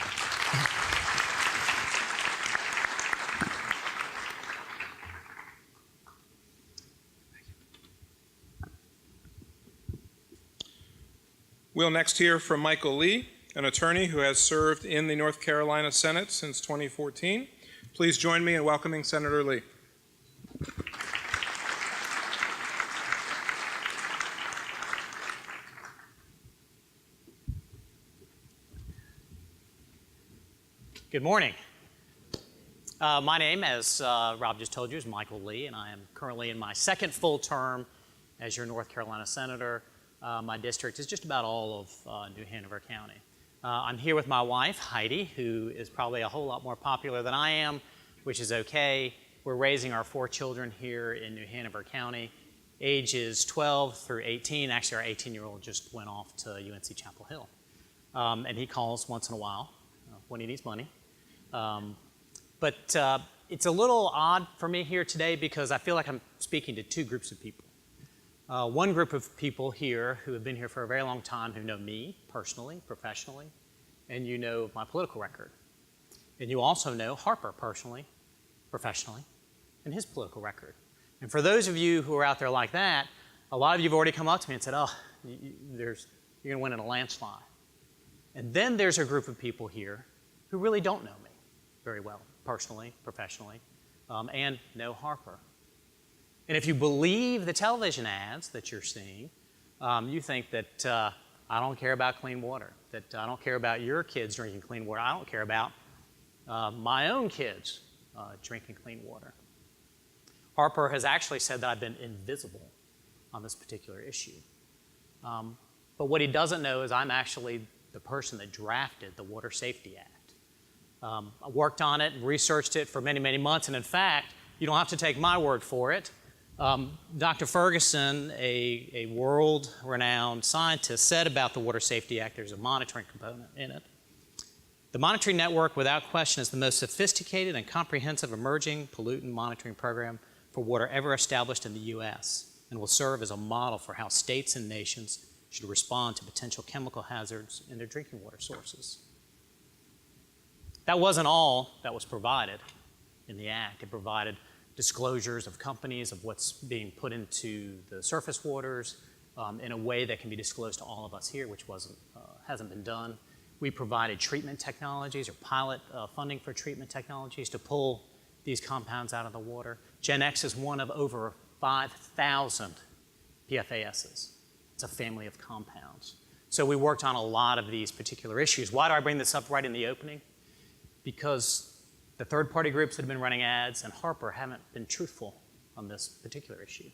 We'll next hear from Michael Lee, an attorney who has served in the North Carolina Senate since 2014. Please join me in welcoming Senator Lee. Good morning. My name, as Rob just told you, is Michael Lee, and I am currently in my second full term as your North Carolina Senator. My district is just about all of New Hanover County. I'm here with my wife, Heidi, who is probably a whole lot more popular than I am, which is okay. We're raising our 4 children here in New Hanover County, ages 12 through 18. Actually, our 18-year-old just went off to UNC Chapel Hill. And he calls once in a while when he needs money. But it's a little odd for me here today because I feel like I'm speaking to 2 groups of people. One group of people here who have been here for a very long time who know me personally, professionally, and you know my political record. And you also know Harper personally, professionally, and his political record. And for those of you who are out there like that, a lot of you have already come up to me and said, oh, you're going to win in a landslide. And then there's a group of people here who really don't know me very well, personally, professionally, and know Harper. And if you believe the television ads that you're seeing, you think that I don't care about clean water, that I don't care about your kids drinking clean water. I don't care about my own kids drinking clean water. Harper has actually said that I've been invisible on this particular issue. But what he doesn't know is I'm actually the person that drafted the Water Safety Act. I worked on it and researched it for many, many months. And in fact, you don't have to take my word for it. Dr. Ferguson, a world-renowned scientist, said about the Water Safety Act there's a monitoring component in it. The monitoring network, without question, is the most sophisticated and comprehensive emerging pollutant monitoring program for water ever established in the U.S. and will serve as a model for how states and nations should respond to potential chemical hazards in their drinking water sources. That wasn't all that was provided in the Act. It provided disclosures of companies, of what's being put into the surface waters in a way that can be disclosed to all of us here, which hasn't been done. We provided treatment technologies or pilot funding for treatment technologies to pull these compounds out of the water. Gen X is one of over 5,000 PFASs. It's a family of compounds. So we worked on a lot of these particular issues. Why do I bring this up right in the opening? Because the third-party groups that have been running ads and Harper haven't been truthful on this particular issue.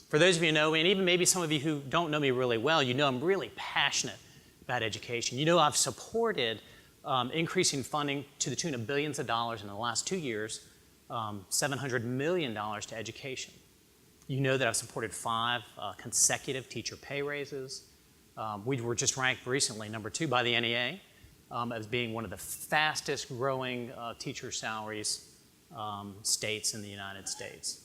For those of you who know me, and even maybe some of you who don't know me really well, you know I'm really passionate about education. You know I've supported increasing funding to the tune of billions of dollars in the last 2 years, $700 million to education. You know that I've supported 5 consecutive teacher pay raises. We were just ranked recently number 2 by the NEA. As being one of the fastest growing teacher salaries states in the United States.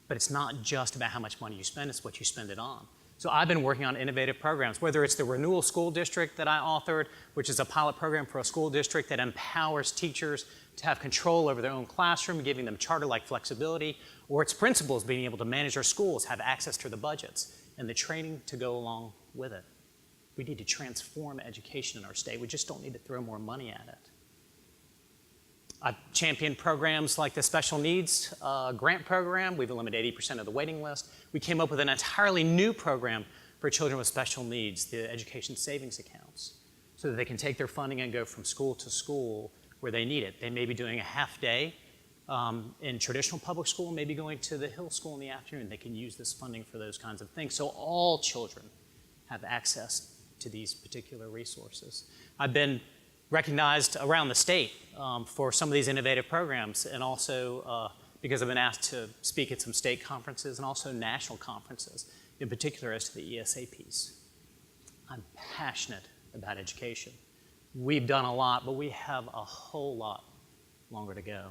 But it's not just about how much money you spend, it's what you spend it on. So I've been working on innovative programs, whether it's the Renewal School District that I authored, which is a pilot program for a school district that empowers teachers to have control over their own classroom, giving them charter-like flexibility, or its principals being able to manage their schools, have access to the budgets, and the training to go along with it. We need to transform education in our state. We just don't need to throw more money at it. I've championed programs like the Special Needs Grant Program. We've eliminated 80% of the waiting list. We came up with an entirely new program for children with special needs, the Education Savings Accounts, so that they can take their funding and go from school to school where they need it. They may be doing a half day in traditional public school, maybe going to the Hill School in the afternoon. They can use this funding for those kinds of things. So all children have access to these particular resources. I've been recognized around the state for some of these innovative programs and also because I've been asked to speak at some state conferences and also national conferences, in particular as to the ESA piece. I'm passionate about education. We've done a lot, but we have a whole lot longer to go.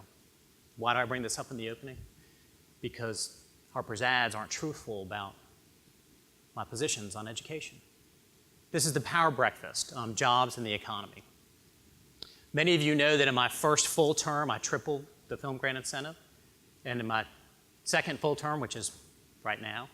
Why do I bring this up in the opening? Because Harper's ads aren't truthful about my positions on education. This is the power breakfast, jobs and the economy. Many of you know that in my first full term, I tripled the film grant incentive. And in my second full term, which is right now,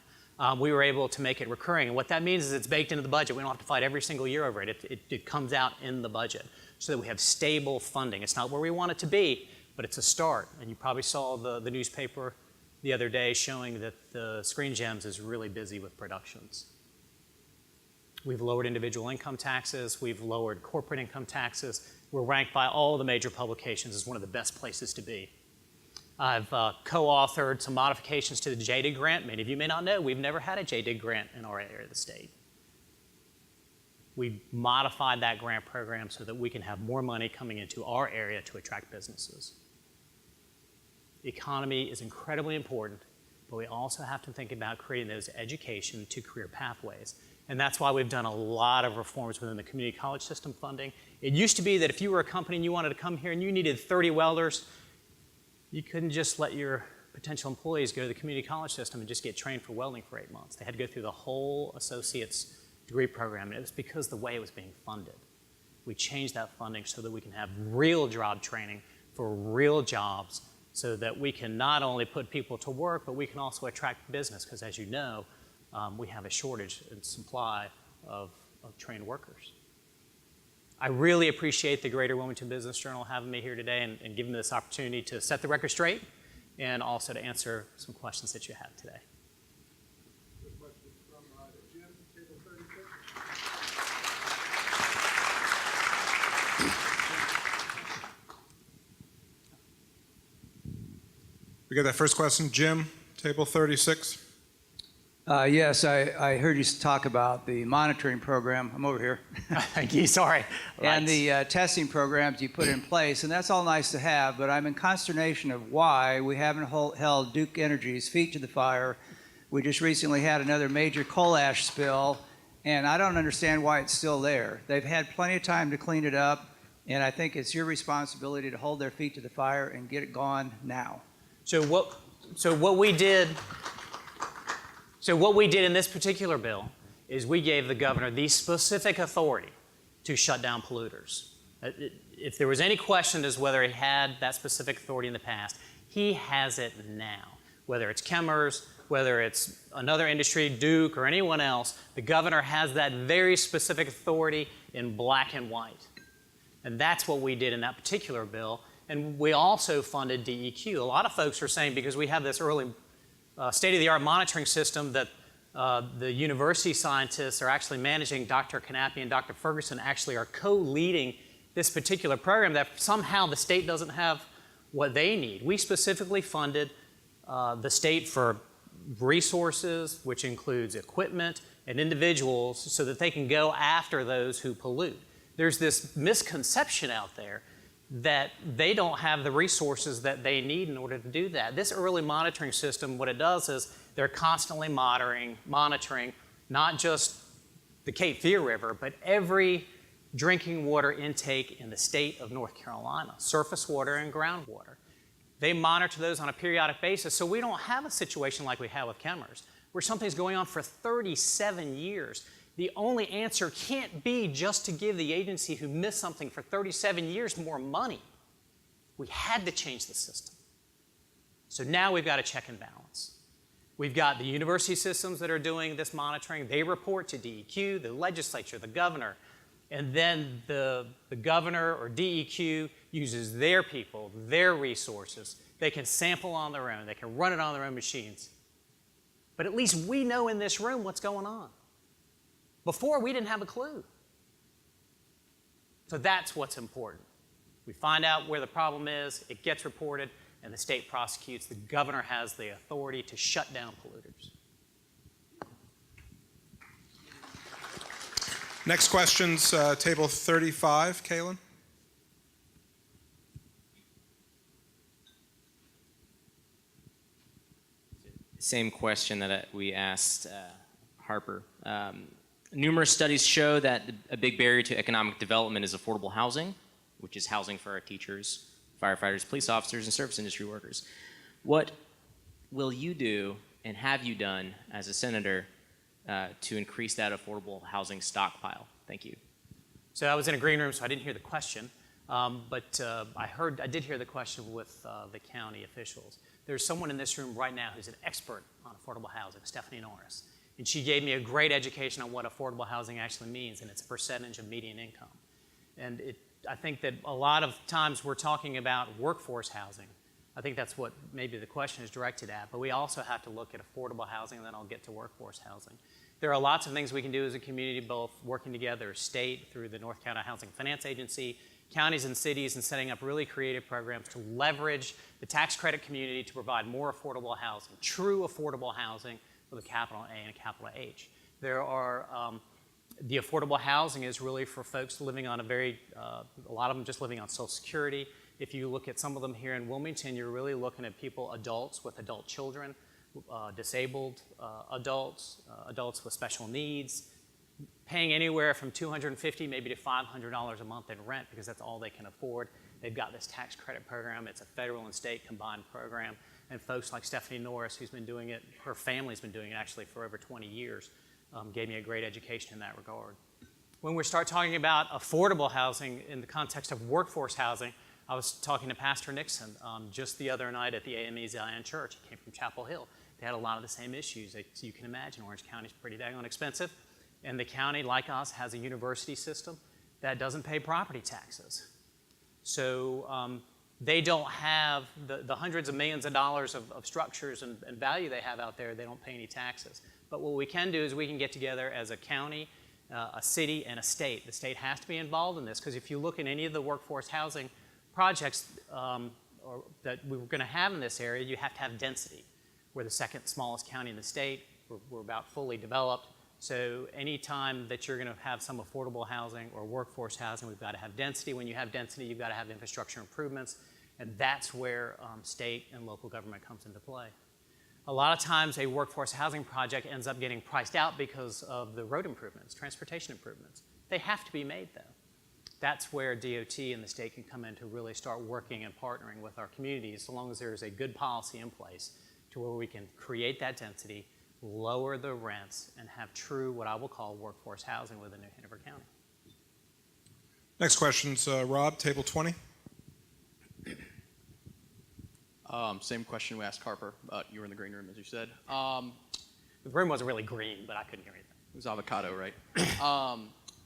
we were able to make it recurring. And what that means is it's baked into the budget. We don't have to fight every single year over it. It comes out in the budget so that we have stable funding. It's not where we want it to be, but it's a start. And you probably saw the newspaper the other day showing that the Screen Gems is really busy with productions. We've lowered individual income taxes. We've lowered corporate income taxes. We're ranked by all the major publications as one of the best places to be. I've co-authored some modifications to the JDIG grant. Many of you may not know, we've never had a JDIG grant in our area of the state. We've modified that grant program so that we can have more money coming into our area to attract businesses. The economy is incredibly important, but we also have to think about creating those education to career pathways. And that's why we've done a lot of reforms within the community college system funding. It used to be that if you were a company and you wanted to come here and you needed 30 welders, you couldn't just let your potential employees go to the community college system and just get trained for welding for 8 months. They had to go through the whole associate's degree program, and it was because of the way it was being funded. We changed that funding so that we can have real job training for real jobs so that we can not only put people to work, but we can also attract business, because as you know, we have a shortage in supply of trained workers. I really appreciate the Greater Wilmington Business Journal having me here today and giving me this opportunity to set the record straight and also to answer some questions that you have today. We got that first question, Jim, table 36. Yes, I heard you talk about the monitoring program. I'm over here. Thank you, sorry. And the testing programs you put in place, and that's all nice to have, but I'm in consternation of why we haven't held Duke Energy's feet to the fire. We just recently had another major coal ash spill, and I don't understand why it's still there. They've had plenty of time to clean it up, and I think it's your responsibility to hold their feet to the fire and get it gone now. So what we did in this particular bill is we gave the governor the specific authority to shut down polluters. If there was any question as whether he had that specific authority in the past, he has it now. Whether it's Chemours, whether it's another industry, Duke, or anyone else, the governor has that very specific authority in black and white. And that's what we did in that particular bill. And we also funded DEQ. A lot of folks are saying because we have this early state-of-the-art monitoring system that the university scientists are actually managing, Dr. Knappe and Dr. Ferguson actually are co-leading this particular program, that somehow the state doesn't have what they need. We specifically funded the state for resources, which includes equipment and individuals, so that they can go after those who pollute. There's this misconception out there that they don't have the resources that they need in order to do that. This early monitoring system, what it does is they're constantly monitoring not just the Cape Fear River, but every drinking water intake in the state of North Carolina, surface water and groundwater. They monitor those on a periodic basis, so we don't have a situation like we have with Chemours, where something's going on for 37 years. The only answer can't be just to give the agency who missed something for 37 years more money. We had to change the system. So now we've got a check and balance. We've got the university systems that are doing this monitoring. They report to DEQ, the legislature, the governor, and then the governor or DEQ uses their people, their resources. They can sample on their own. They can run it on their own machines. But at least we know in this room what's going on. Before, we didn't have a clue. So that's what's important. We find out where the problem is, it gets reported, and the state prosecutes. The governor has the authority to shut down polluters. Next question's table 35, Kaylin. same question that we asked Harper. Numerous studies show that a big barrier to economic development is affordable housing, which is housing for our teachers, firefighters, police officers, and service industry workers. What will you do, and have you done as a senator, to increase that affordable housing stockpile? Thank you. So I was in a green room, so I didn't hear the question, but I did hear the question with the county officials. There's someone in this room right now who's an expert on affordable housing, Stephanie Norris, and she gave me a great education on what affordable housing actually means, and it's a percentage of median income. And I think that a lot of times we're talking about workforce housing. I think that's what maybe the question is directed at, but we also have to look at affordable housing, and then I'll get to workforce housing. There are lots of things we can do as a community, both working together, state through the North Carolina Housing Finance Agency, counties and cities, and setting up really creative programs to leverage the tax credit community to provide more affordable housing, true affordable housing with a capital A and a capital H. There are, the affordable housing is really for folks living on a lot of them just living on Social Security. If you look at some of them here in Wilmington, you're really looking at people, adults with adult children, disabled adults, adults with special needs, paying anywhere from $250 maybe to $500 a month in rent because that's all they can afford. They've got this tax credit program. It's a federal and state combined program. And folks like Stephanie Norris, who's been doing it, her family's been doing it actually for over 20 years, gave me a great education in that regard. When we start talking about affordable housing in the context of workforce housing, I was talking to Pastor Nixon just the other night at the AME Zion Church. He came from Chapel Hill. They had a lot of the same issues. So you can imagine Orange County's pretty daggone expensive. And the county, like us, has a university system that doesn't pay property taxes. So they don't have the hundreds of millions of dollars of structures and value they have out there, they don't pay any taxes. But what we can do is we can get together as a county, a city, and a state. The state has to be involved in this because if you look at any of the workforce housing projects that we were going to have in this area, you have to have density. We're the second smallest county in the state. We're about fully developed. So anytime that you're going to have some affordable housing or workforce housing, we've got to have density. When you have density, you've got to have infrastructure improvements. And that's where state and local government comes into play. A lot of times a workforce housing project ends up getting priced out because of the road improvements, transportation improvements. They have to be made though. That's where DOT and the state can come in to really start working and partnering with our communities so long as there's a good policy in place to where we can create that density, lower the rents, and have true, what I will call, workforce housing within New Hanover County. Next question's Rob, table 20. Same question we asked Harper, but you were in the green room, as you said. The room wasn't really green, but I couldn't hear anything. It was avocado, right?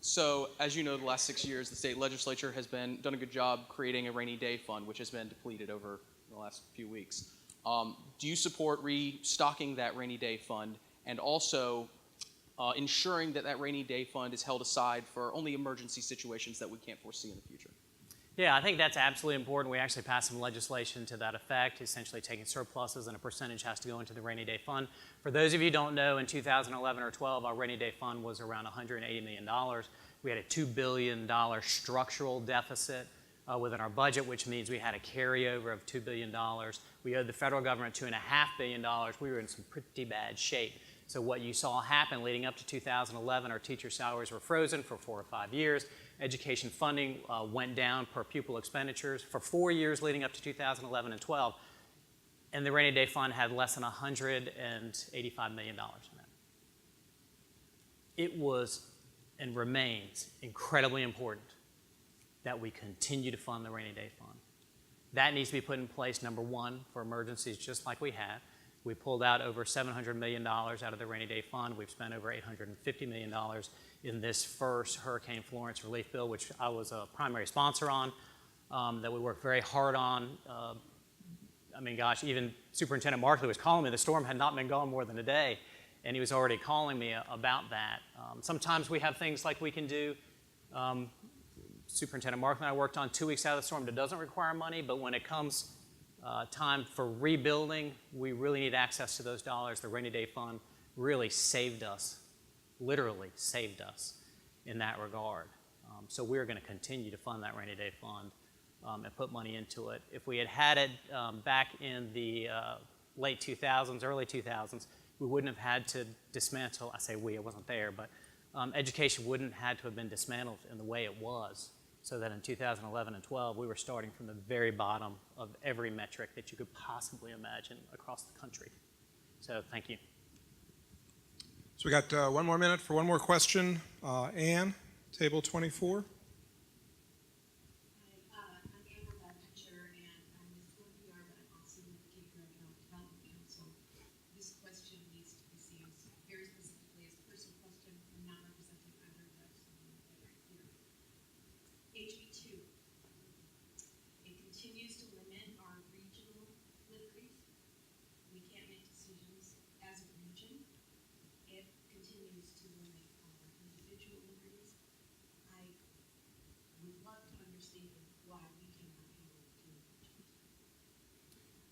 So, as you know, the last 6 years, the state legislature has done a good job creating a rainy day fund, which has been depleted over the last few weeks. Do you support restocking that rainy day fund and also ensuring that that rainy day fund is held aside for only emergency situations that we can't foresee in the future? Yeah, I think that's absolutely important. We actually passed some legislation to that effect, essentially taking surpluses and a percentage has to go into the rainy day fund. For those of you who don't know, in 2011 or 12, our rainy day fund was around $180 million. We had a $2 billion structural deficit within our budget, which means we had a carryover of $2 billion. We owed the federal government $2.5 billion. We were in some pretty bad shape. So what you saw happen leading up to 2011, our teacher salaries were frozen for 4 or 5 years. Education funding went down per pupil expenditures for 4 years leading up to 2011 and 12. And the rainy day fund had less than $185 million in that. It was and remains incredibly important that we continue to fund the rainy day fund. That needs to be put in place, number one, for emergencies just like we had. We pulled out over $700 million out of the rainy day fund. We've spent over $850 million in this first Hurricane Florence relief bill, which I was a primary sponsor on, that we worked very hard on. I mean, gosh, even Superintendent Markley was calling me. The storm had not been gone more than a day, and he was already calling me about that. Sometimes we have things like we can do. Superintendent Markley and I worked on 2 weeks out of the storm that doesn't require money, but when it comes time for rebuilding, we really need access to those dollars. The rainy day fund really saved us, literally saved us in that regard. So we're going to continue to fund that rainy day fund and put money into it. If we had had it back in the late 2000s, early 2000s, we wouldn't have had to dismantle, I say we, I wasn't there, but education wouldn't have had to have been dismantled in the way it was, so that in 2011 and 12, we were starting from the very bottom of every metric that you could possibly imagine across the country. So thank you. So we got 1 more minute for one more question. Ann, table 24.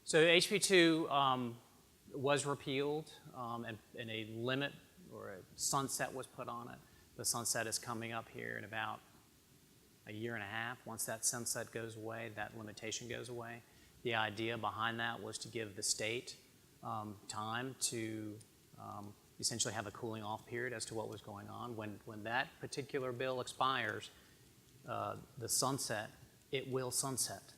So HB2 was repealed, and a limit or a sunset was put on it. The sunset is coming up here in about a year and a half. Once that sunset goes away, that limitation goes away. The idea behind that was to give the state time to essentially have a cooling off period as to what was going on. When that particular bill expires, the sunset, it will sunset.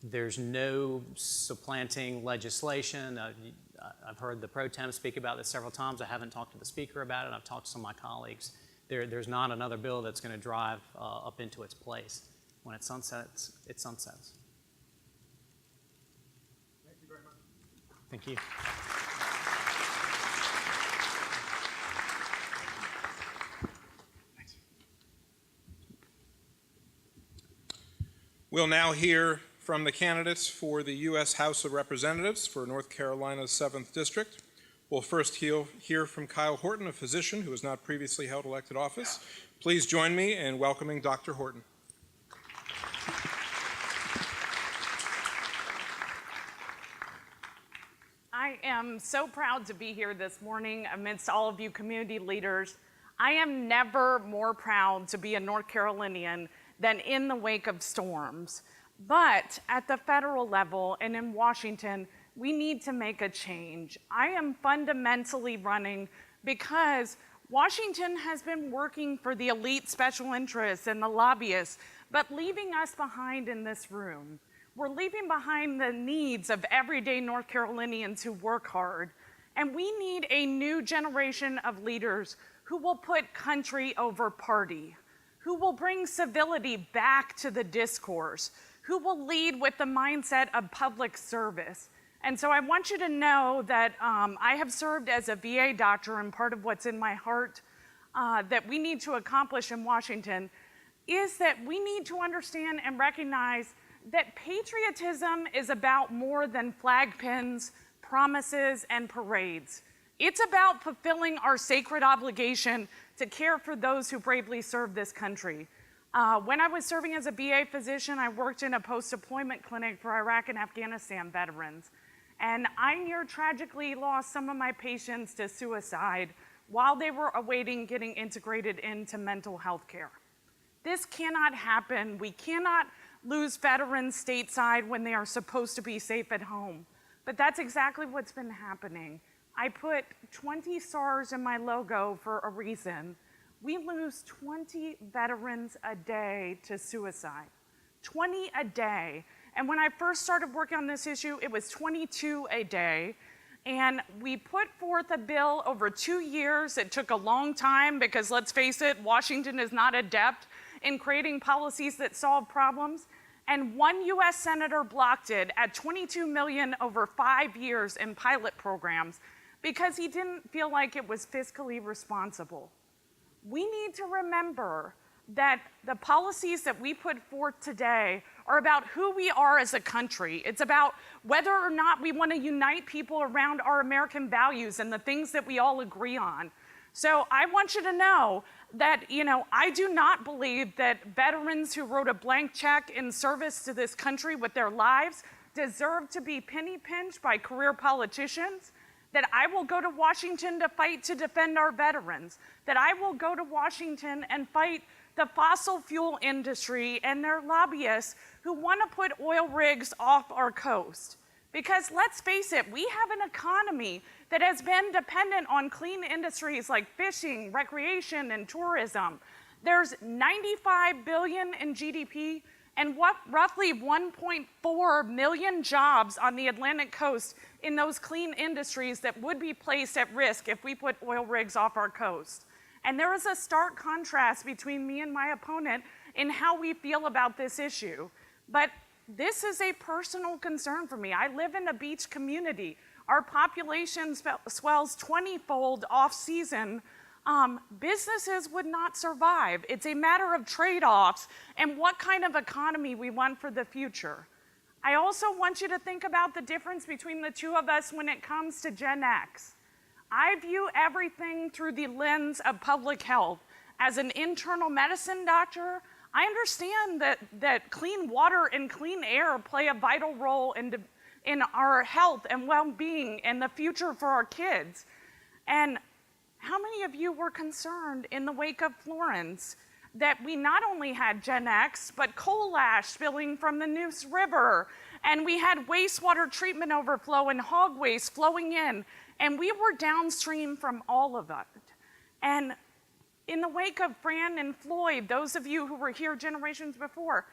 There's no supplanting legislation. I've heard the pro tem speak about this several times. I haven't talked to the speaker about it. I've talked to some of my colleagues. There's not another bill that's going to drive up into its place. When it sunsets, it sunsets. Thank you very much. Thank you. We'll now hear from the candidates for the U.S. House of Representatives for North Carolina's 7th District. We'll first hear from Kyle Horton, a physician who has not previously held elected office. Please join me in welcoming Dr. Horton. I am so proud to be here this morning amidst all of you community leaders. I am never more proud to be a North Carolinian than in the wake of storms. But at the federal level and in Washington, we need to make a change. I am fundamentally running because Washington has been working for the elite special interests and the lobbyists, but leaving us behind in this room. We're leaving behind the needs of everyday North Carolinians who work hard. And we need a new generation of leaders who will put country over party, who will bring civility back to the discourse, who will lead with the mindset of public service. And so I want you to know that I have served as a VA doctor, and part of what's in my heart that we need to accomplish in Washington is that we need to understand and recognize that patriotism is about more than flag pins, promises, and parades. It's about fulfilling our sacred obligation to care for those who bravely serve this country. When I was serving as a VA physician, I worked in a post-deployment clinic for Iraq and Afghanistan veterans. And I near tragically lost some of my patients to suicide while they were awaiting getting integrated into mental health care. This cannot happen. We cannot lose veterans stateside when they are supposed to be safe at home. But that's exactly what's been happening. I put 20 stars in my logo for a reason. We lose 20 veterans a day to suicide. 20 a day. And when I first started working on this issue, it was 22 a day. And we put forth a bill over 2 years. It took a long time because, let's face it, Washington is not adept in creating policies that solve problems. And one US senator blocked it at $22 million over 5 years in pilot programs because he didn't feel like it was fiscally responsible. We need to remember that the policies that we put forth today are about who we are as a country. It's about whether or not we want to unite people around our American values and the things that we all agree on. So I want you to know that, I do not believe that veterans who wrote a blank check in service to this country with their lives deserve to be penny pinched by career politicians, that I will go to Washington to fight to defend our veterans, that I will go to Washington and fight the fossil fuel industry and their lobbyists who want to put oil rigs off our coast. Because let's face it, we have an economy that has been dependent on clean industries like fishing, recreation, and tourism. There's 95 billion in GDP and roughly 1.4 million jobs on the Atlantic coast in those clean industries that would be placed at risk if we put oil rigs off our coast. And there is a stark contrast between me and my opponent in how we feel about this issue. But this is a personal concern for me. I live in a beach community. Our population swells 20-fold off-season. Businesses would not survive. It's a matter of trade-offs and what kind of economy we want for the future. I also want you to think about the difference between the two of us when it comes to Gen X. I view everything through the lens of public health. As an internal medicine doctor, I understand that clean water and clean air play a vital role in our health and well-being and the future for our kids. And how many of you were concerned in the wake of Florence that we not only had Gen X, but coal ash spilling from the Neuse River, and we had wastewater treatment overflow and hog waste flowing in, and we were downstream from all of it. And in the wake of Fran and Floyd, those of you who were here generations before,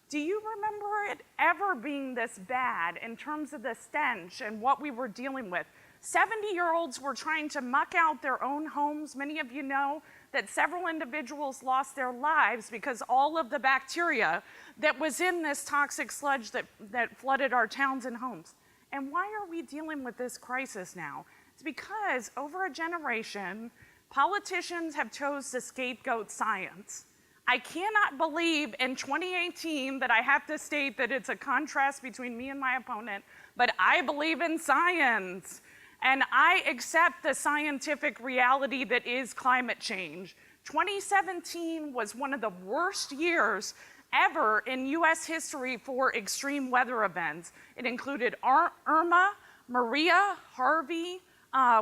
do you remember it ever being this bad in terms of the stench and what we were dealing with? 70-year-olds were trying to muck out their own homes. Many of you know that several individuals lost their lives because all of the bacteria that was in this toxic sludge that flooded our towns and homes. And why are we dealing with this crisis now? It's because over a generation, politicians have chose to scapegoat science. I cannot believe in 2018 that I have to state that it's a contrast between me and my opponent, but I believe in science. And I accept the scientific reality that is climate change. 2017 was one of the worst years ever in US history for extreme weather events. It included Irma, Maria, Harvey.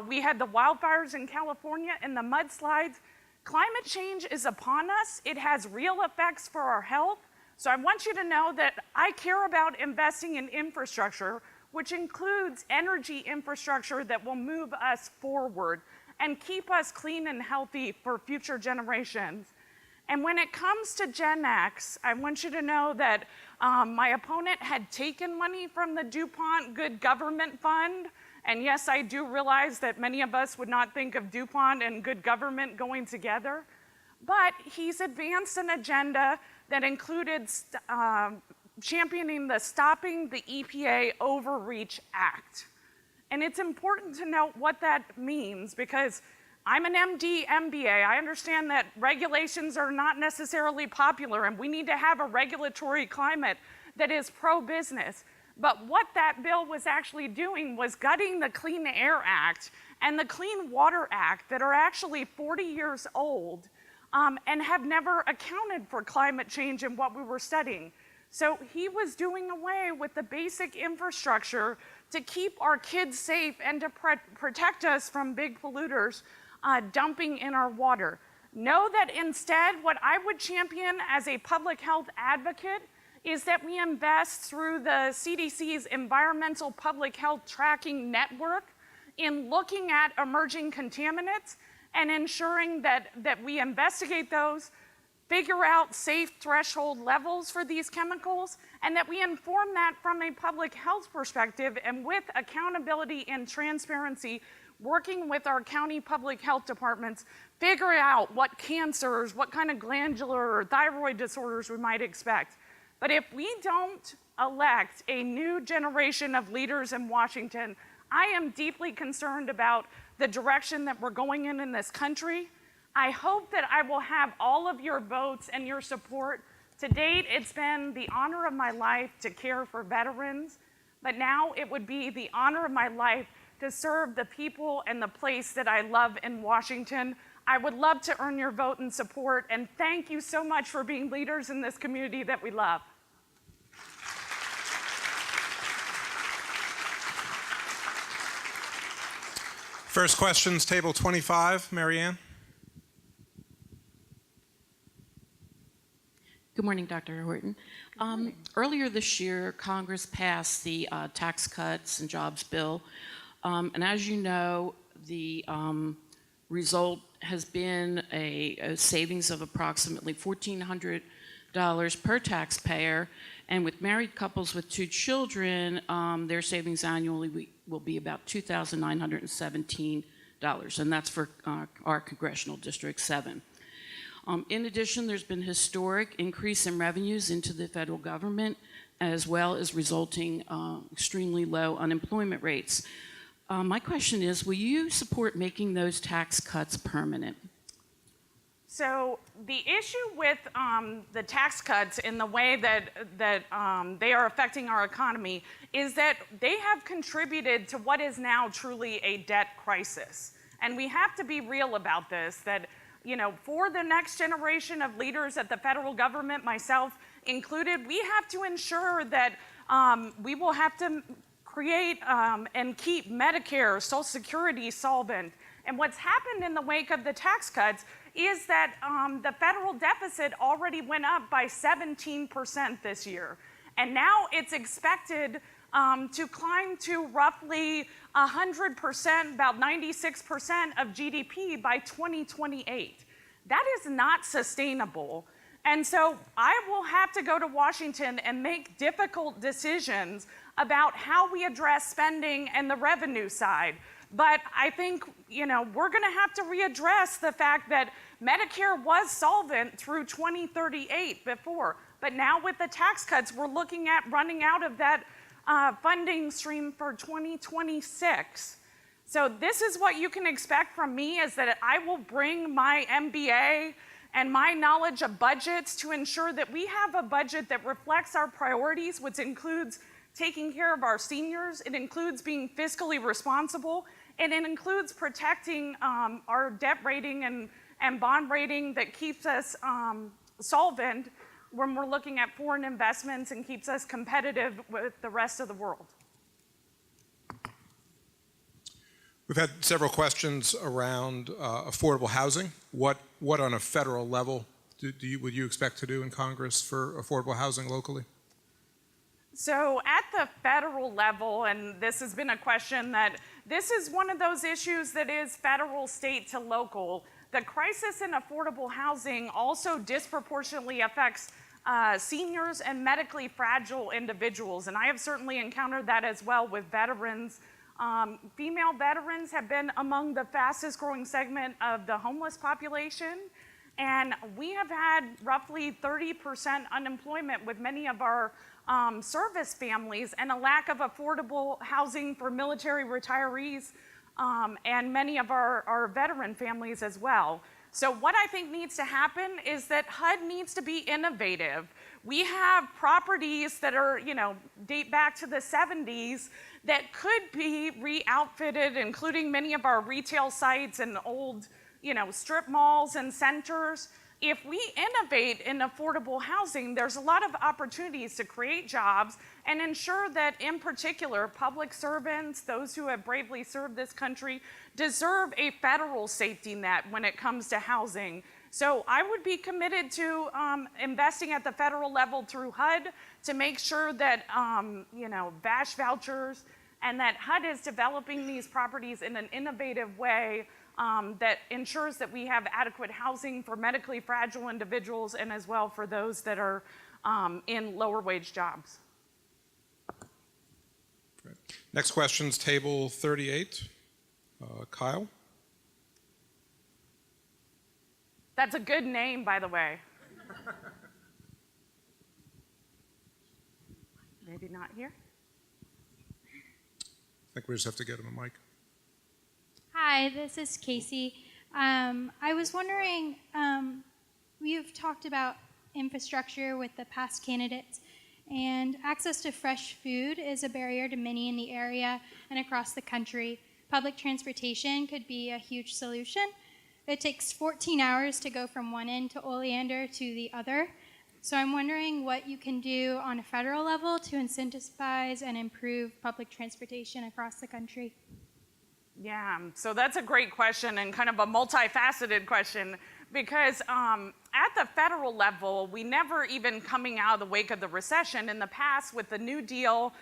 We had the wildfires in California and the mudslides. Climate change is upon us. It has real effects for our health. So I want you to know that I care about investing in infrastructure, which includes energy infrastructure that will move us forward and keep us clean and healthy for future generations. And when it comes to Gen X, I want you to know that my opponent had taken money from the DuPont Good Government Fund. And yes, I do realize that many of us would not think of DuPont and good government going together. But he's advanced an agenda that included championing the Stopping the EPA Overreach Act. And it's important to note what that means because I'm an MD, MBA. I understand that regulations are not necessarily popular and we need to have a regulatory climate that is pro-business. But what that bill was actually doing was gutting the Clean Air Act and the Clean Water Act that are actually 40 years old and have never accounted for climate change and what we were studying. So he was doing away with the basic infrastructure to keep our kids safe and to protect us from big polluters dumping in our water. Know that instead, what I would champion as a public health advocate is that we invest through the CDC's Environmental Public Health Tracking Network in looking at emerging contaminants and ensuring that we investigate those, figure out safe threshold levels for these chemicals, and that we inform that from a public health perspective and with accountability and transparency, working with our county public health departments, figure out what cancers, what kind of glandular or thyroid disorders we might expect. But if we don't elect a new generation of leaders in Washington, I am deeply concerned about the direction that we're going in this country. I hope that I will have all of your votes and your support. To date, it's been the honor of my life to care for veterans, but now it would be the honor of my life to serve the people and the place that I love in Washington. I would love to earn your vote and support, and thank you so much for being leaders in this community that we love. First questions, table 25, Mary Ann. Good morning, Dr. Horton. Earlier this year, Congress passed the Tax Cuts and Jobs Bill. And as you know, the result has been a savings of approximately $1,400 per taxpayer. And with married couples with 2 children, their savings annually will be about $2,917. And that's for our Congressional District 7. In addition, there's been historic increase in revenues into the federal government, as well as resulting extremely low unemployment rates. My question is, will you support making those tax cuts permanent? So the issue with the tax cuts in the way that they are affecting our economy is that they have contributed to what is now truly a debt crisis. And we have to be real about this, that for the next generation of leaders at the federal government, myself included, we have to ensure that we will have to create and keep Medicare, Social Security solvent. And what's happened in the wake of the tax cuts is that the federal deficit already went up by 17% this year. And now it's expected to climb to roughly 100%, about 96% of GDP by 2028. That is not sustainable. And so I will have to go to Washington and make difficult decisions about how we address spending and the revenue side. But I think, we're going to have to readdress the fact that Medicare was solvent through 2038 before. But now with the tax cuts, we're looking at running out of that funding stream for 2026. So this is what you can expect from me, is that I will bring my MBA and my knowledge of budgets to ensure that we have a budget that reflects our priorities, which includes taking care of our seniors, it includes being fiscally responsible, and it includes protecting our debt rating and bond rating that keeps us solvent when we're looking at foreign investments and keeps us competitive with the rest of the world. We've had several questions around affordable housing. What on a federal level would you expect to do in Congress for affordable housing locally? So at the federal level, and this has been a question that this is one of those issues that is federal, state to local. The crisis in affordable housing also disproportionately affects seniors and medically fragile individuals, and I have certainly encountered that as well with veterans. Female veterans have been among the fastest growing segment of the homeless population, and we have had roughly 30% unemployment with many of our service families, and a lack of affordable housing for military retirees and many of our veteran families as well. So what I think needs to happen is that HUD needs to be innovative. We have properties that are, date back to the 70s that could be re-outfitted, including many of our retail sites and old, strip malls and centers. If we innovate in affordable housing, there's a lot of opportunities to create jobs and ensure that, in particular, public servants, those who have bravely served this country, deserve a federal safety net when it comes to housing. So I would be committed to investing at the federal level through HUD to make sure that, VASH vouchers, and that HUD is developing these properties in an innovative way that ensures that we have adequate housing for medically fragile individuals and as well for those that are in lower wage jobs. Great. Next question's table 38. Kyle? That's a good name, by the way. Maybe not here. I think we just have to get him a mic. Hi, this is Casey. I was wondering, you've talked about infrastructure with the past candidates, and access to fresh food is a barrier to many in the area and across the country. Public transportation could be a huge solution. It takes 14 hours to go from one end to Oleander to the other. So I'm wondering what you can do on a federal level to incentivize and improve public transportation across the country. Yeah, so that's a great question and kind of a multifaceted question. because at the federal level, we never even coming out of the wake of the recession. In the past, with the New Deal,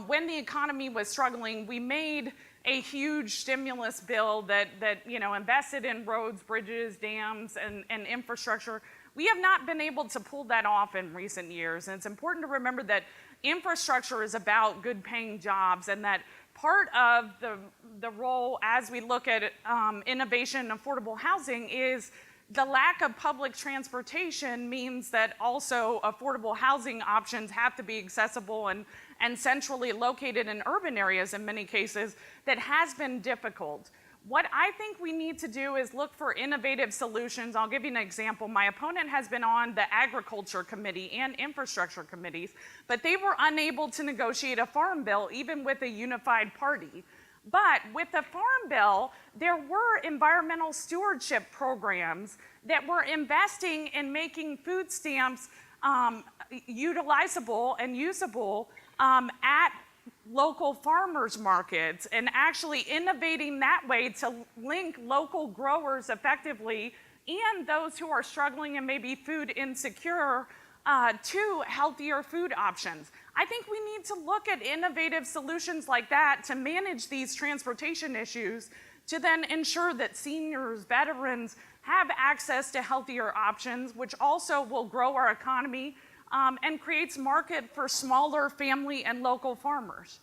when the economy was struggling, we made a huge stimulus bill that invested in roads, bridges, dams, and infrastructure. We have not been able to pull that off in recent years, and it's important to remember that infrastructure is about good paying jobs, and that part of the role as we look at innovation and affordable housing is the lack of public transportation means that also affordable housing options have to be accessible and centrally located in urban areas in many cases. That has been difficult. What I think we need to do is look for innovative solutions. I'll give you an example. My opponent has been on the Agriculture Committee and Infrastructure Committees, but they were unable to negotiate a farm bill even with a unified party. But with the Farm Bill, there were environmental stewardship programs that were investing in making food stamps utilizable and usable at local farmers markets, and actually innovating that way to link local growers effectively and those who are struggling and maybe food insecure to healthier food options. I think we need to look at innovative solutions like that to manage these transportation issues, to then ensure that seniors, veterans have access to healthier options, which also will grow our economy and creates market for smaller family and local farmers.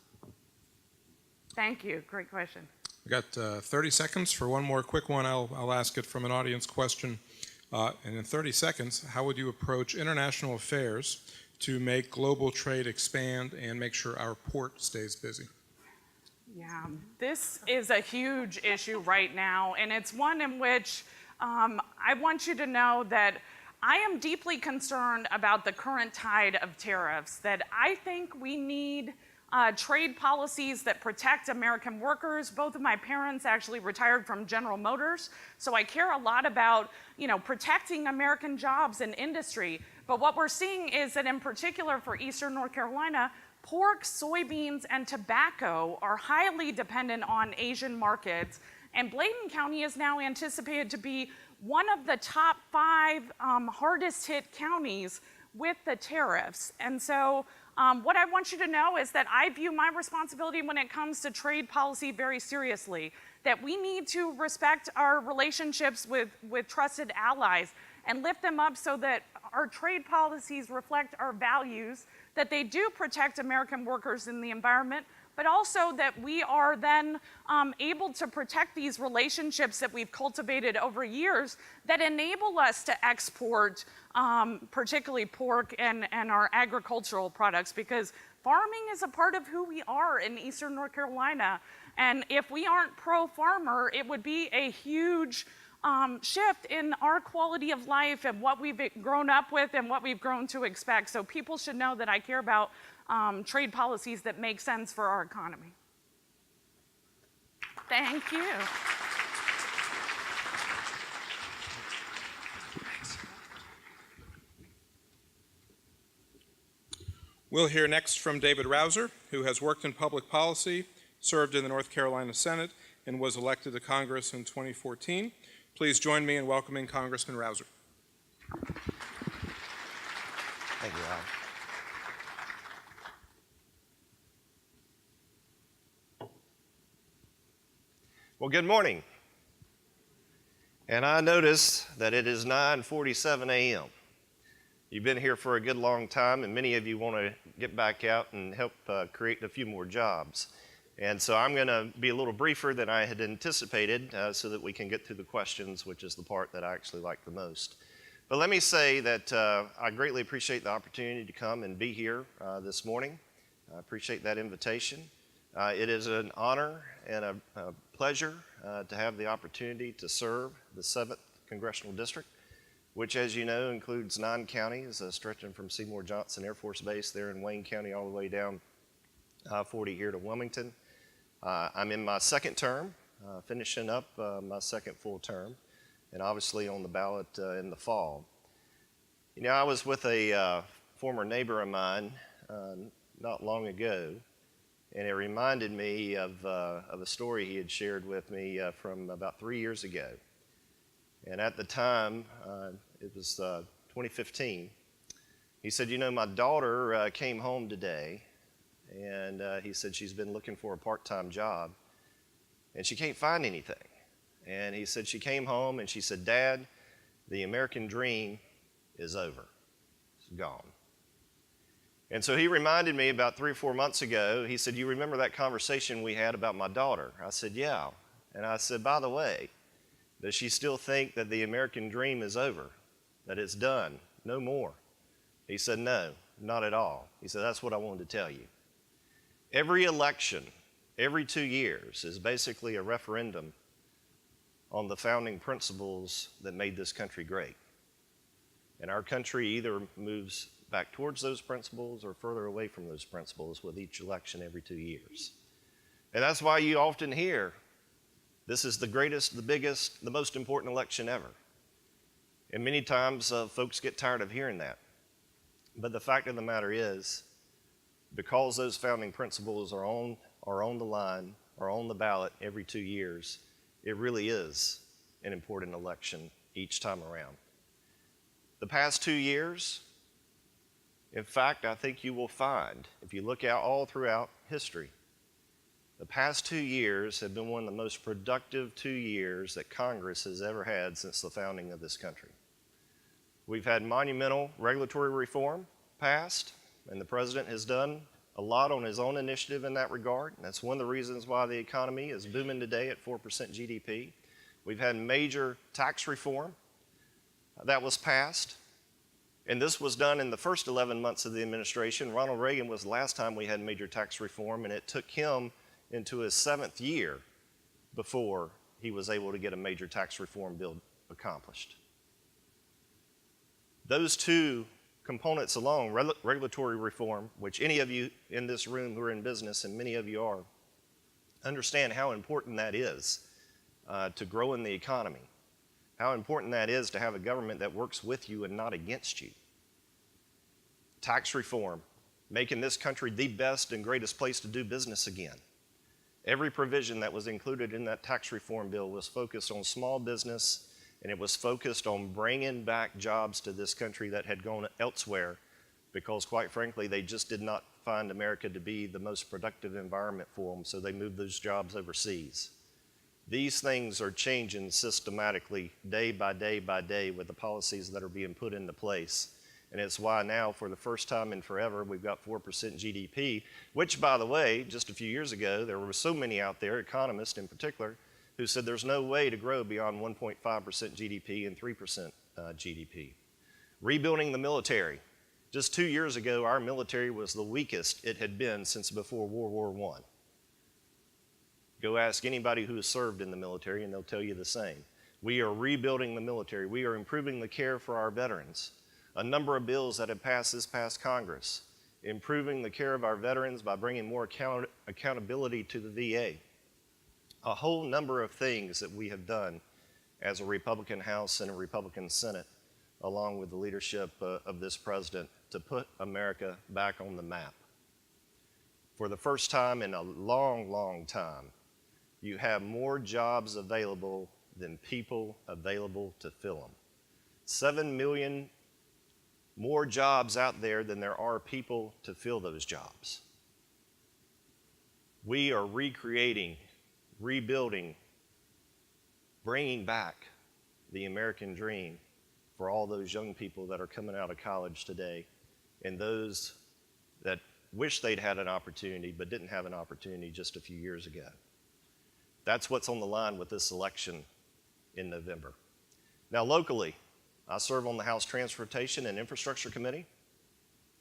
Thank you. Great question. We got 30 seconds for one more quick one. I'll ask it from an audience question. And in 30 seconds, how would you approach international affairs to make global trade expand and make sure our port stays busy? Yeah, this is a huge issue right now, and it's one in which I want you to know that I am deeply concerned about the current tide of tariffs, that I think we need trade policies that protect American workers. Both of my parents actually retired from General Motors, so I care a lot about, protecting American jobs and industry. But what we're seeing is that in particular for Eastern North Carolina, pork, soybeans, and tobacco are highly dependent on Asian markets, and Bladen County is now anticipated to be one of the top 5 hardest hit counties with the tariffs. And so what I want you to know is that I view my responsibility when it comes to trade policy very seriously, that we need to respect our relationships with trusted allies and lift them up so that our trade policies reflect our values, that they do protect American workers and the environment, but also that we are then able to protect these relationships that we've cultivated over years that enable us to export particularly pork and our agricultural products, because farming is a part of who we are in Eastern North Carolina. And if we aren't pro-farmer, it would be a huge shift in our quality of life and what we've grown up with and what we've grown to expect. So people should know that I care about trade policies that make sense for our economy. Thank you. We'll hear next from David Rouser, who has worked in public policy, served in the North Carolina Senate, and was elected to Congress in 2014. Please join me in welcoming Congressman Rouser. Thank you, Rob. Well, good morning. And I notice that it is 9:47 a.m. You've been here for a good long time, and many of you want to get back out and help create a few more jobs. And so I'm going to be a little briefer than I had anticipated so that we can get through the questions, which is the part that I actually like the most. But let me say that I greatly appreciate the opportunity to come and be here this morning. I appreciate that invitation. It is an honor and a pleasure to have the opportunity to serve the 7th Congressional District, which, as you know, includes 9 counties stretching from Seymour Johnson Air Force Base there in Wayne County all the way down 40 here to Wilmington. I'm in my 2nd term, finishing up my 2nd full term, and obviously on the ballot in the fall. You know, I was with a former neighbor of mine not long ago, and it reminded me of a story he had shared with me from about 3 years ago. And at the time, it was 2015, he said, you know, my daughter came home today, and he said she's been looking for a part-time job, and she can't find anything. And he said she came home and she said, Dad, the American dream is over. It's gone. And so he reminded me about 3 or 4 months ago, he said, you remember that conversation we had about my daughter? I said, yeah. And I said, by the way, does she still think that the American dream is over, that it's done, no more? He said, no, not at all. He said, that's what I wanted to tell you. Every election, every 2 years, is basically a referendum on the founding principles that made this country great. And our country either moves back towards those principles or further away from those principles with each election every 2 years. And that's why you often hear, this is the greatest, the biggest, the most important election ever. And many times folks get tired of hearing that. But the fact of the matter is, because those founding principles are on the line, are on the ballot every 2 years, it really is an important election each time around. The past 2 years, in fact, I think you will find, if you look out all throughout history, the past 2 years have been one of the most productive 2 years that Congress has ever had since the founding of this country. We've had monumental regulatory reform passed, and the President has done a lot on his own initiative in that regard. And that's one of the reasons why the economy is booming today at 4% GDP. We've had major tax reform that was passed. And this was done in the first 11 months of the administration. Ronald Reagan was the last time we had major tax reform, and it took him into his 7th year before he was able to get a major tax reform bill accomplished. Those two components alone, regulatory reform, which any of you in this room who are in business, and many of you are, understand how important that is to growing the economy, how important that is to have a government that works with you and not against you. Tax reform, making this country the best and greatest place to do business again. Every provision that was included in that tax reform bill was focused on small business, and it was focused on bringing back jobs to this country that had gone elsewhere because, quite frankly, they just did not find America to be the most productive environment for them, so they moved those jobs overseas. These things are changing systematically day by day by day with the policies that are being put into place. And it's why now, for the first time in forever, we've got 4% GDP, which, by the way, just a few years ago, there were so many out there, economists in particular, who said there's no way to grow beyond 1.5% GDP and 3% GDP. Rebuilding the military. Just 2 years ago, our military was the weakest it had been since before World War I. Go ask anybody who has served in the military and they'll tell you the same. We are rebuilding the military. We are improving the care for our veterans. A number of bills that have passed this past Congress, improving the care of our veterans by bringing more accountability to the VA. A whole number of things that we have done as a Republican House and a Republican Senate, along with the leadership of this president, to put America back on the map. For the first time in a long, long time, you have more jobs available than people available to fill them. 7 million more jobs out there than there are people to fill those jobs. We are recreating, rebuilding, bringing back the American dream for all those young people that are coming out of college today and those that wish they'd had an opportunity but didn't have an opportunity just a few years ago. That's what's on the line with this election in November. Now, locally, I serve on the House Transportation and Infrastructure Committee.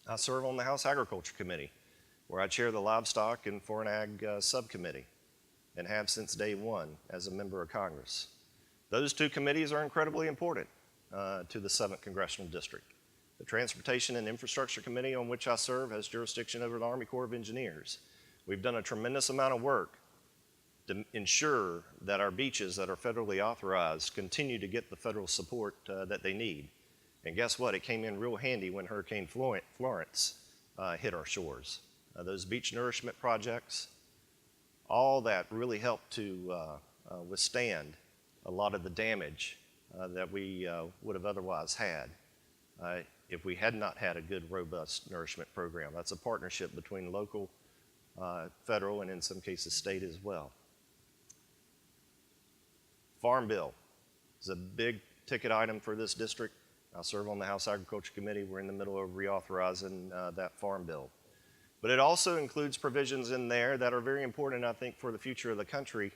I serve on the House Agriculture Committee, where I chair the Livestock and Foreign Ag Subcommittee and have since day one as a member of Congress. Those two committees are incredibly important to the 7th Congressional District. The Transportation and Infrastructure Committee, on which I serve, has jurisdiction over the Army Corps of Engineers. We've done a tremendous amount of work to ensure that our beaches that are federally authorized continue to get the federal support that they need. And guess what? It came in real handy when Hurricane Florence hit our shores. Those beach nourishment projects, all that really helped to withstand a lot of the damage that we would have otherwise had if we had not had a good, robust nourishment program. That's a partnership between local, federal, and in some cases state as well. Farm bill is a big ticket item for this district. I serve on the House Agriculture Committee. We're in the middle of reauthorizing that farm bill. But it also includes provisions in there that are very important, I think, for the future of the country.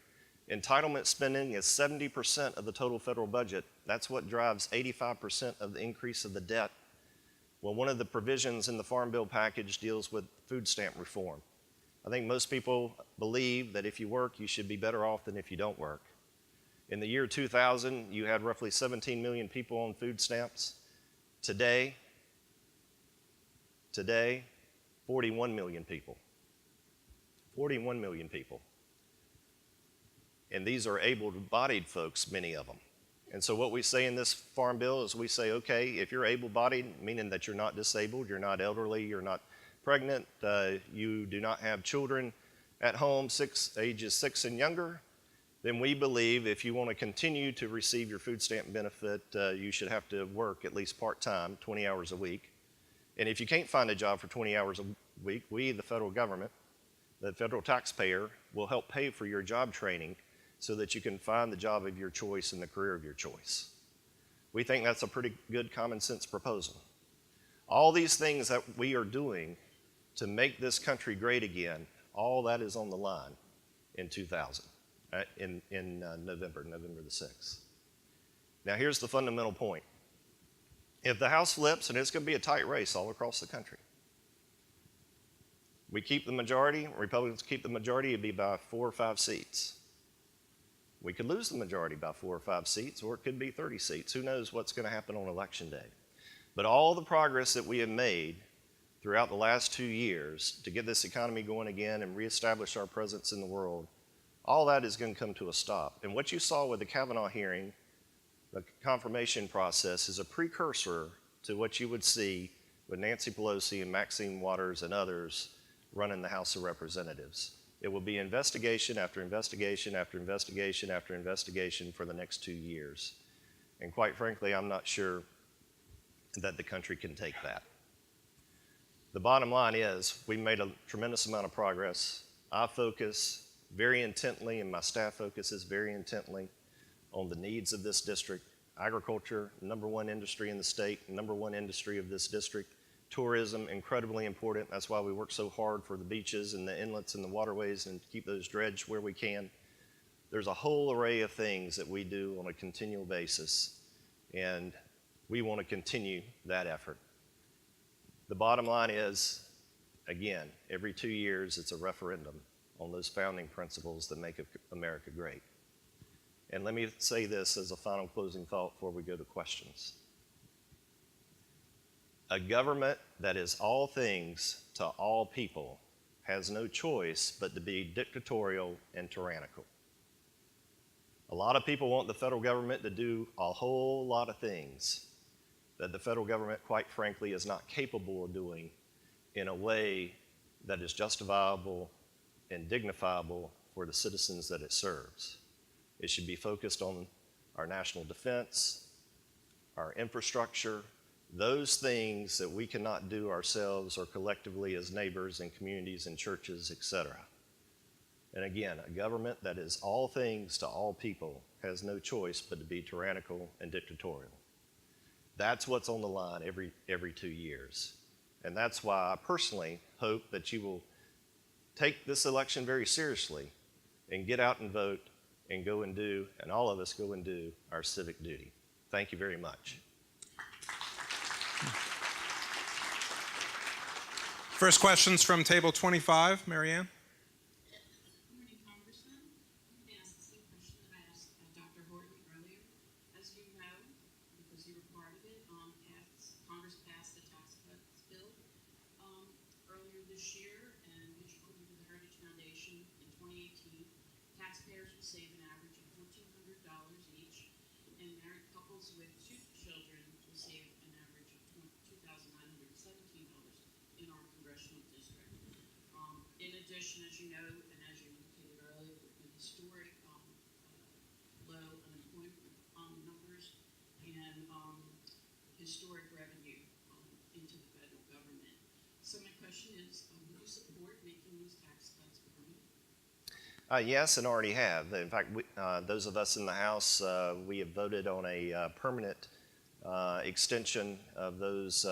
Entitlement spending is 70% of the total federal budget. That's what drives 85% of the increase of the debt. Well, one of the provisions in the Farm Bill package deals with food stamp reform. I think most people believe that if you work, you should be better off than if you don't work. In the year 2000, you had roughly 17 million people on food stamps. Today, 41 million people. 41 million people. And these are able-bodied folks, many of them. And so what we say in this farm bill is we say, okay, if you're able-bodied, meaning that you're not disabled, you're not elderly, you're not pregnant, you do not have children at home, ages 6 and younger, then we believe if you want to continue to receive your food stamp benefit, you should have to work at least part-time, 20 hours a week. And if you can't find a job for 20 hours a week, we, the federal government, the federal taxpayer, will help pay for your job training so that you can find the job of your choice and the career of your choice. We think that's a pretty good common sense proposal. All these things that we are doing to make this country great again, all that is on the line in 2000, in November the 6th. Now here's the fundamental point. If the House flips, and it's going to be a tight race all across the country, we keep the majority, Republicans keep the majority, it'd be by 4 or 5 seats. We could lose the majority by 4 or 5 seats, or it could be 30 seats. Who knows what's going to happen on Election Day? But all the progress that we have made throughout the last 2 years to get this economy going again and reestablish our presence in the world, all that is going to come to a stop. And what you saw with the Kavanaugh hearing, the confirmation process, is a precursor to what you would see with Nancy Pelosi and Maxine Waters and others running the House of Representatives. It will be investigation after investigation after investigation after investigation for the next 2 years. And quite frankly, I'm not sure that the country can take that. The bottom line is we made a tremendous amount of progress. I focus very intently, and my staff focuses very intently on the needs of this district. Agriculture, #1 industry in the state, #1 industry of this district. Tourism, incredibly important. That's why we work so hard for the beaches and the inlets and the waterways and keep those dredged where we can. There's a whole array of things that we do on a continual basis, and we want to continue that effort. The bottom line is, again, every 2 years it's a referendum on those founding principles that make America great. And let me say this as a final closing thought before we go to questions. A government that is all things to all people has no choice but to be dictatorial and tyrannical. A lot of people want the federal government to do a whole lot of things that the federal government, quite frankly, is not capable of doing in a way that is justifiable and dignifiable for the citizens that it serves. It should be focused on our national defense, our infrastructure, those things that we cannot do ourselves or collectively as neighbors and communities and churches, etc. And again, a government that is all things to all people has no choice but to be tyrannical and dictatorial. That's what's on the line every 2 years. And that's why I personally hope that you will take this election very seriously and get out and vote and go and do, and all of us go and do, our civic duty. Thank you very much. First questions from table 25, Marianne. Good morning, Congressman. I'm going to ask the same question that I asked Dr. Horton earlier. As you know, because you were part of it, Congress passed the tax cuts bill earlier this year, and which, according to the Heritage Foundation, in 2018, taxpayers will save an average of $1,400 each, and married couples with 2 children will save an average of $2,917 in our congressional district. In addition, as you know, and as you indicated earlier, with the historic low unemployment numbers, historic revenue into the federal government. So my question is, would you support making these tax cuts permanent? Yes, and already have. In fact, those of us in the House, we have voted on a permanent extension of those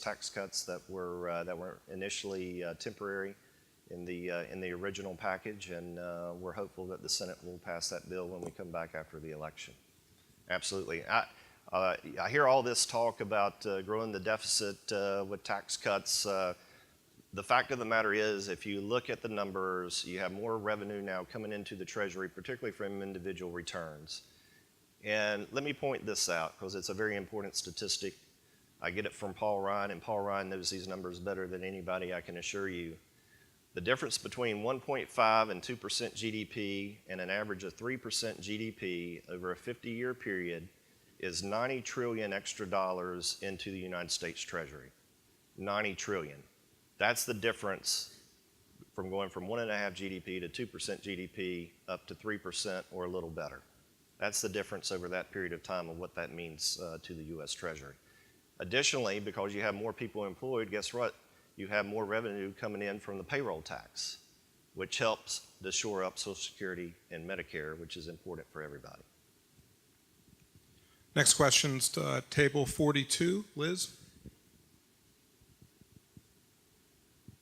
tax cuts that were initially temporary in the original package, and we're hopeful that the Senate will pass that bill when we come back after the election. Absolutely. I hear all this talk about growing the deficit with tax cuts. The fact of the matter is, if you look at the numbers, you have more revenue now coming into the Treasury, particularly from individual returns. And let me point this out, because it's a very important statistic. I get it from Paul Ryan, and Paul Ryan knows these numbers better than anybody, I can assure you. The difference between 1.5 and 2% GDP and an average of 3% GDP over a 50-year period is 90 trillion extra dollars into the United States Treasury. 90 trillion. That's the difference from going from 1.5 GDP to 2% GDP up to 3% or a little better. That's the difference over that period of time of what that means to the U.S. Treasury. Additionally, because you have more people employed, guess what? You have more revenue coming in from the payroll tax, which helps to shore up Social Security and Medicare, which is important for everybody. Next question's to table 42. Liz?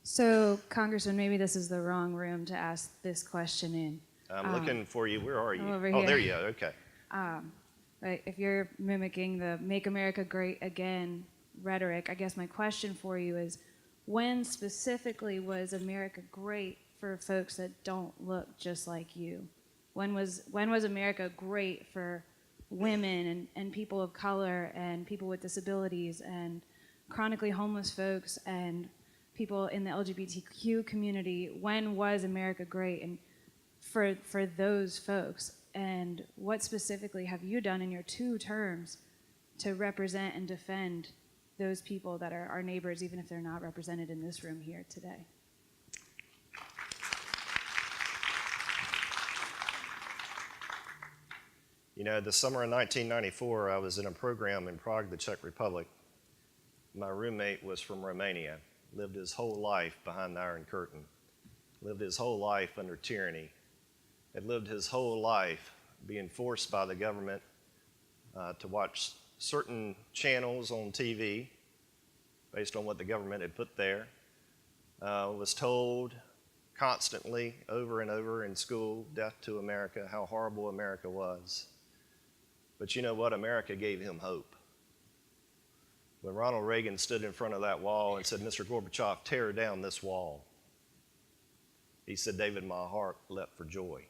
So, Congressman, maybe this is the wrong room to ask this question in. I'm looking for you. Where are you? I'm over Oh, here. there you are. Okay. But if you're mimicking the Make America Great Again rhetoric, I guess my question for you is, when specifically was America great for folks that don't look just like you? When was America great for women and people of color and people with disabilities and chronically homeless folks and people in the LGBTQ community? When was America great and for those folks? And what specifically have you done in your 2 terms to represent and defend those people that are our neighbors, even if they're not represented in this room here today? You know, the summer of 1994, I was in a program in Prague, the Czech Republic. My roommate was from Romania, lived his whole life behind the Iron Curtain, lived his whole life under tyranny, had lived his whole life being forced by the government to watch certain channels on TV based on what the government had put there, was told constantly over and over in school, death to America, how horrible America was. But you know what? America gave him hope. When Ronald Reagan stood in front of that wall and said, "Mr. Gorbachev, tear down this wall," he said, "David, my heart leapt for joy."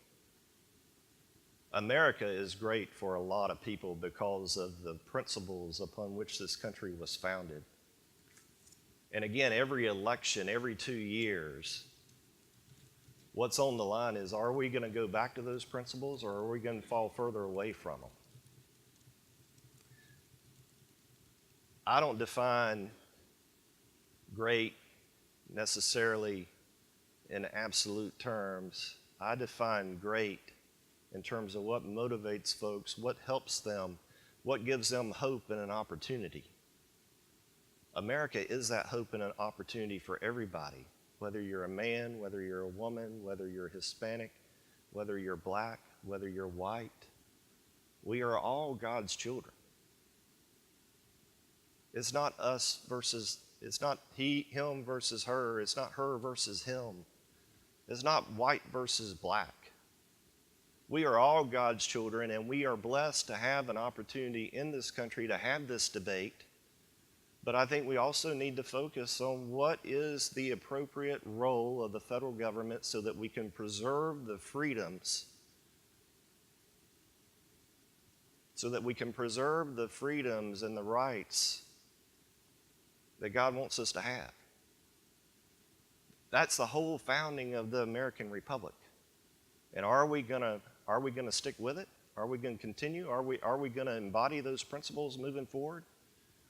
America is great for a lot of people because of the principles upon which this country was founded. And again, every election, every 2 years, what's on the line is, are we going to go back to those principles, or are we going to fall further away from them? I don't define great necessarily in absolute terms. I define great in terms of what motivates folks, what helps them, what gives them hope and an opportunity. America is that hope and an opportunity for everybody, whether you're a man, whether you're a woman, whether you're Hispanic, whether you're black, whether you're white. We are all God's children. It's not us versus, it's not him versus her, it's not her versus him. It's not white versus black. We are all God's children, and we are blessed to have an opportunity in this country to have this debate. But I think we also need to focus on what is the appropriate role of the federal government so that we can preserve the freedoms, and the rights that God wants us to have. That's the whole founding of the American Republic. And are we gonna stick with it? Are we going to continue? Are we going to embody those principles moving forward?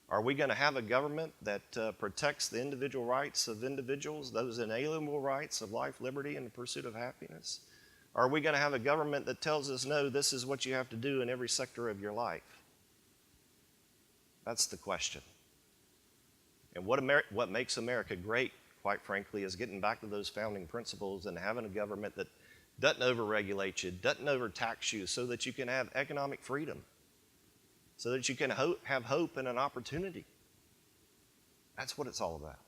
Are we going to have a government that protects the individual rights of individuals, those inalienable rights of life, liberty, and the pursuit of happiness? Are we going to have a government that tells us, no, this is what you have to do in every sector of your life? That's the question. And what makes America great, quite frankly, is getting back to those founding principles and having a government that doesn't overregulate you, doesn't overtax you, so that you can have economic freedom, so that you can have hope and an opportunity. That's what it's all about.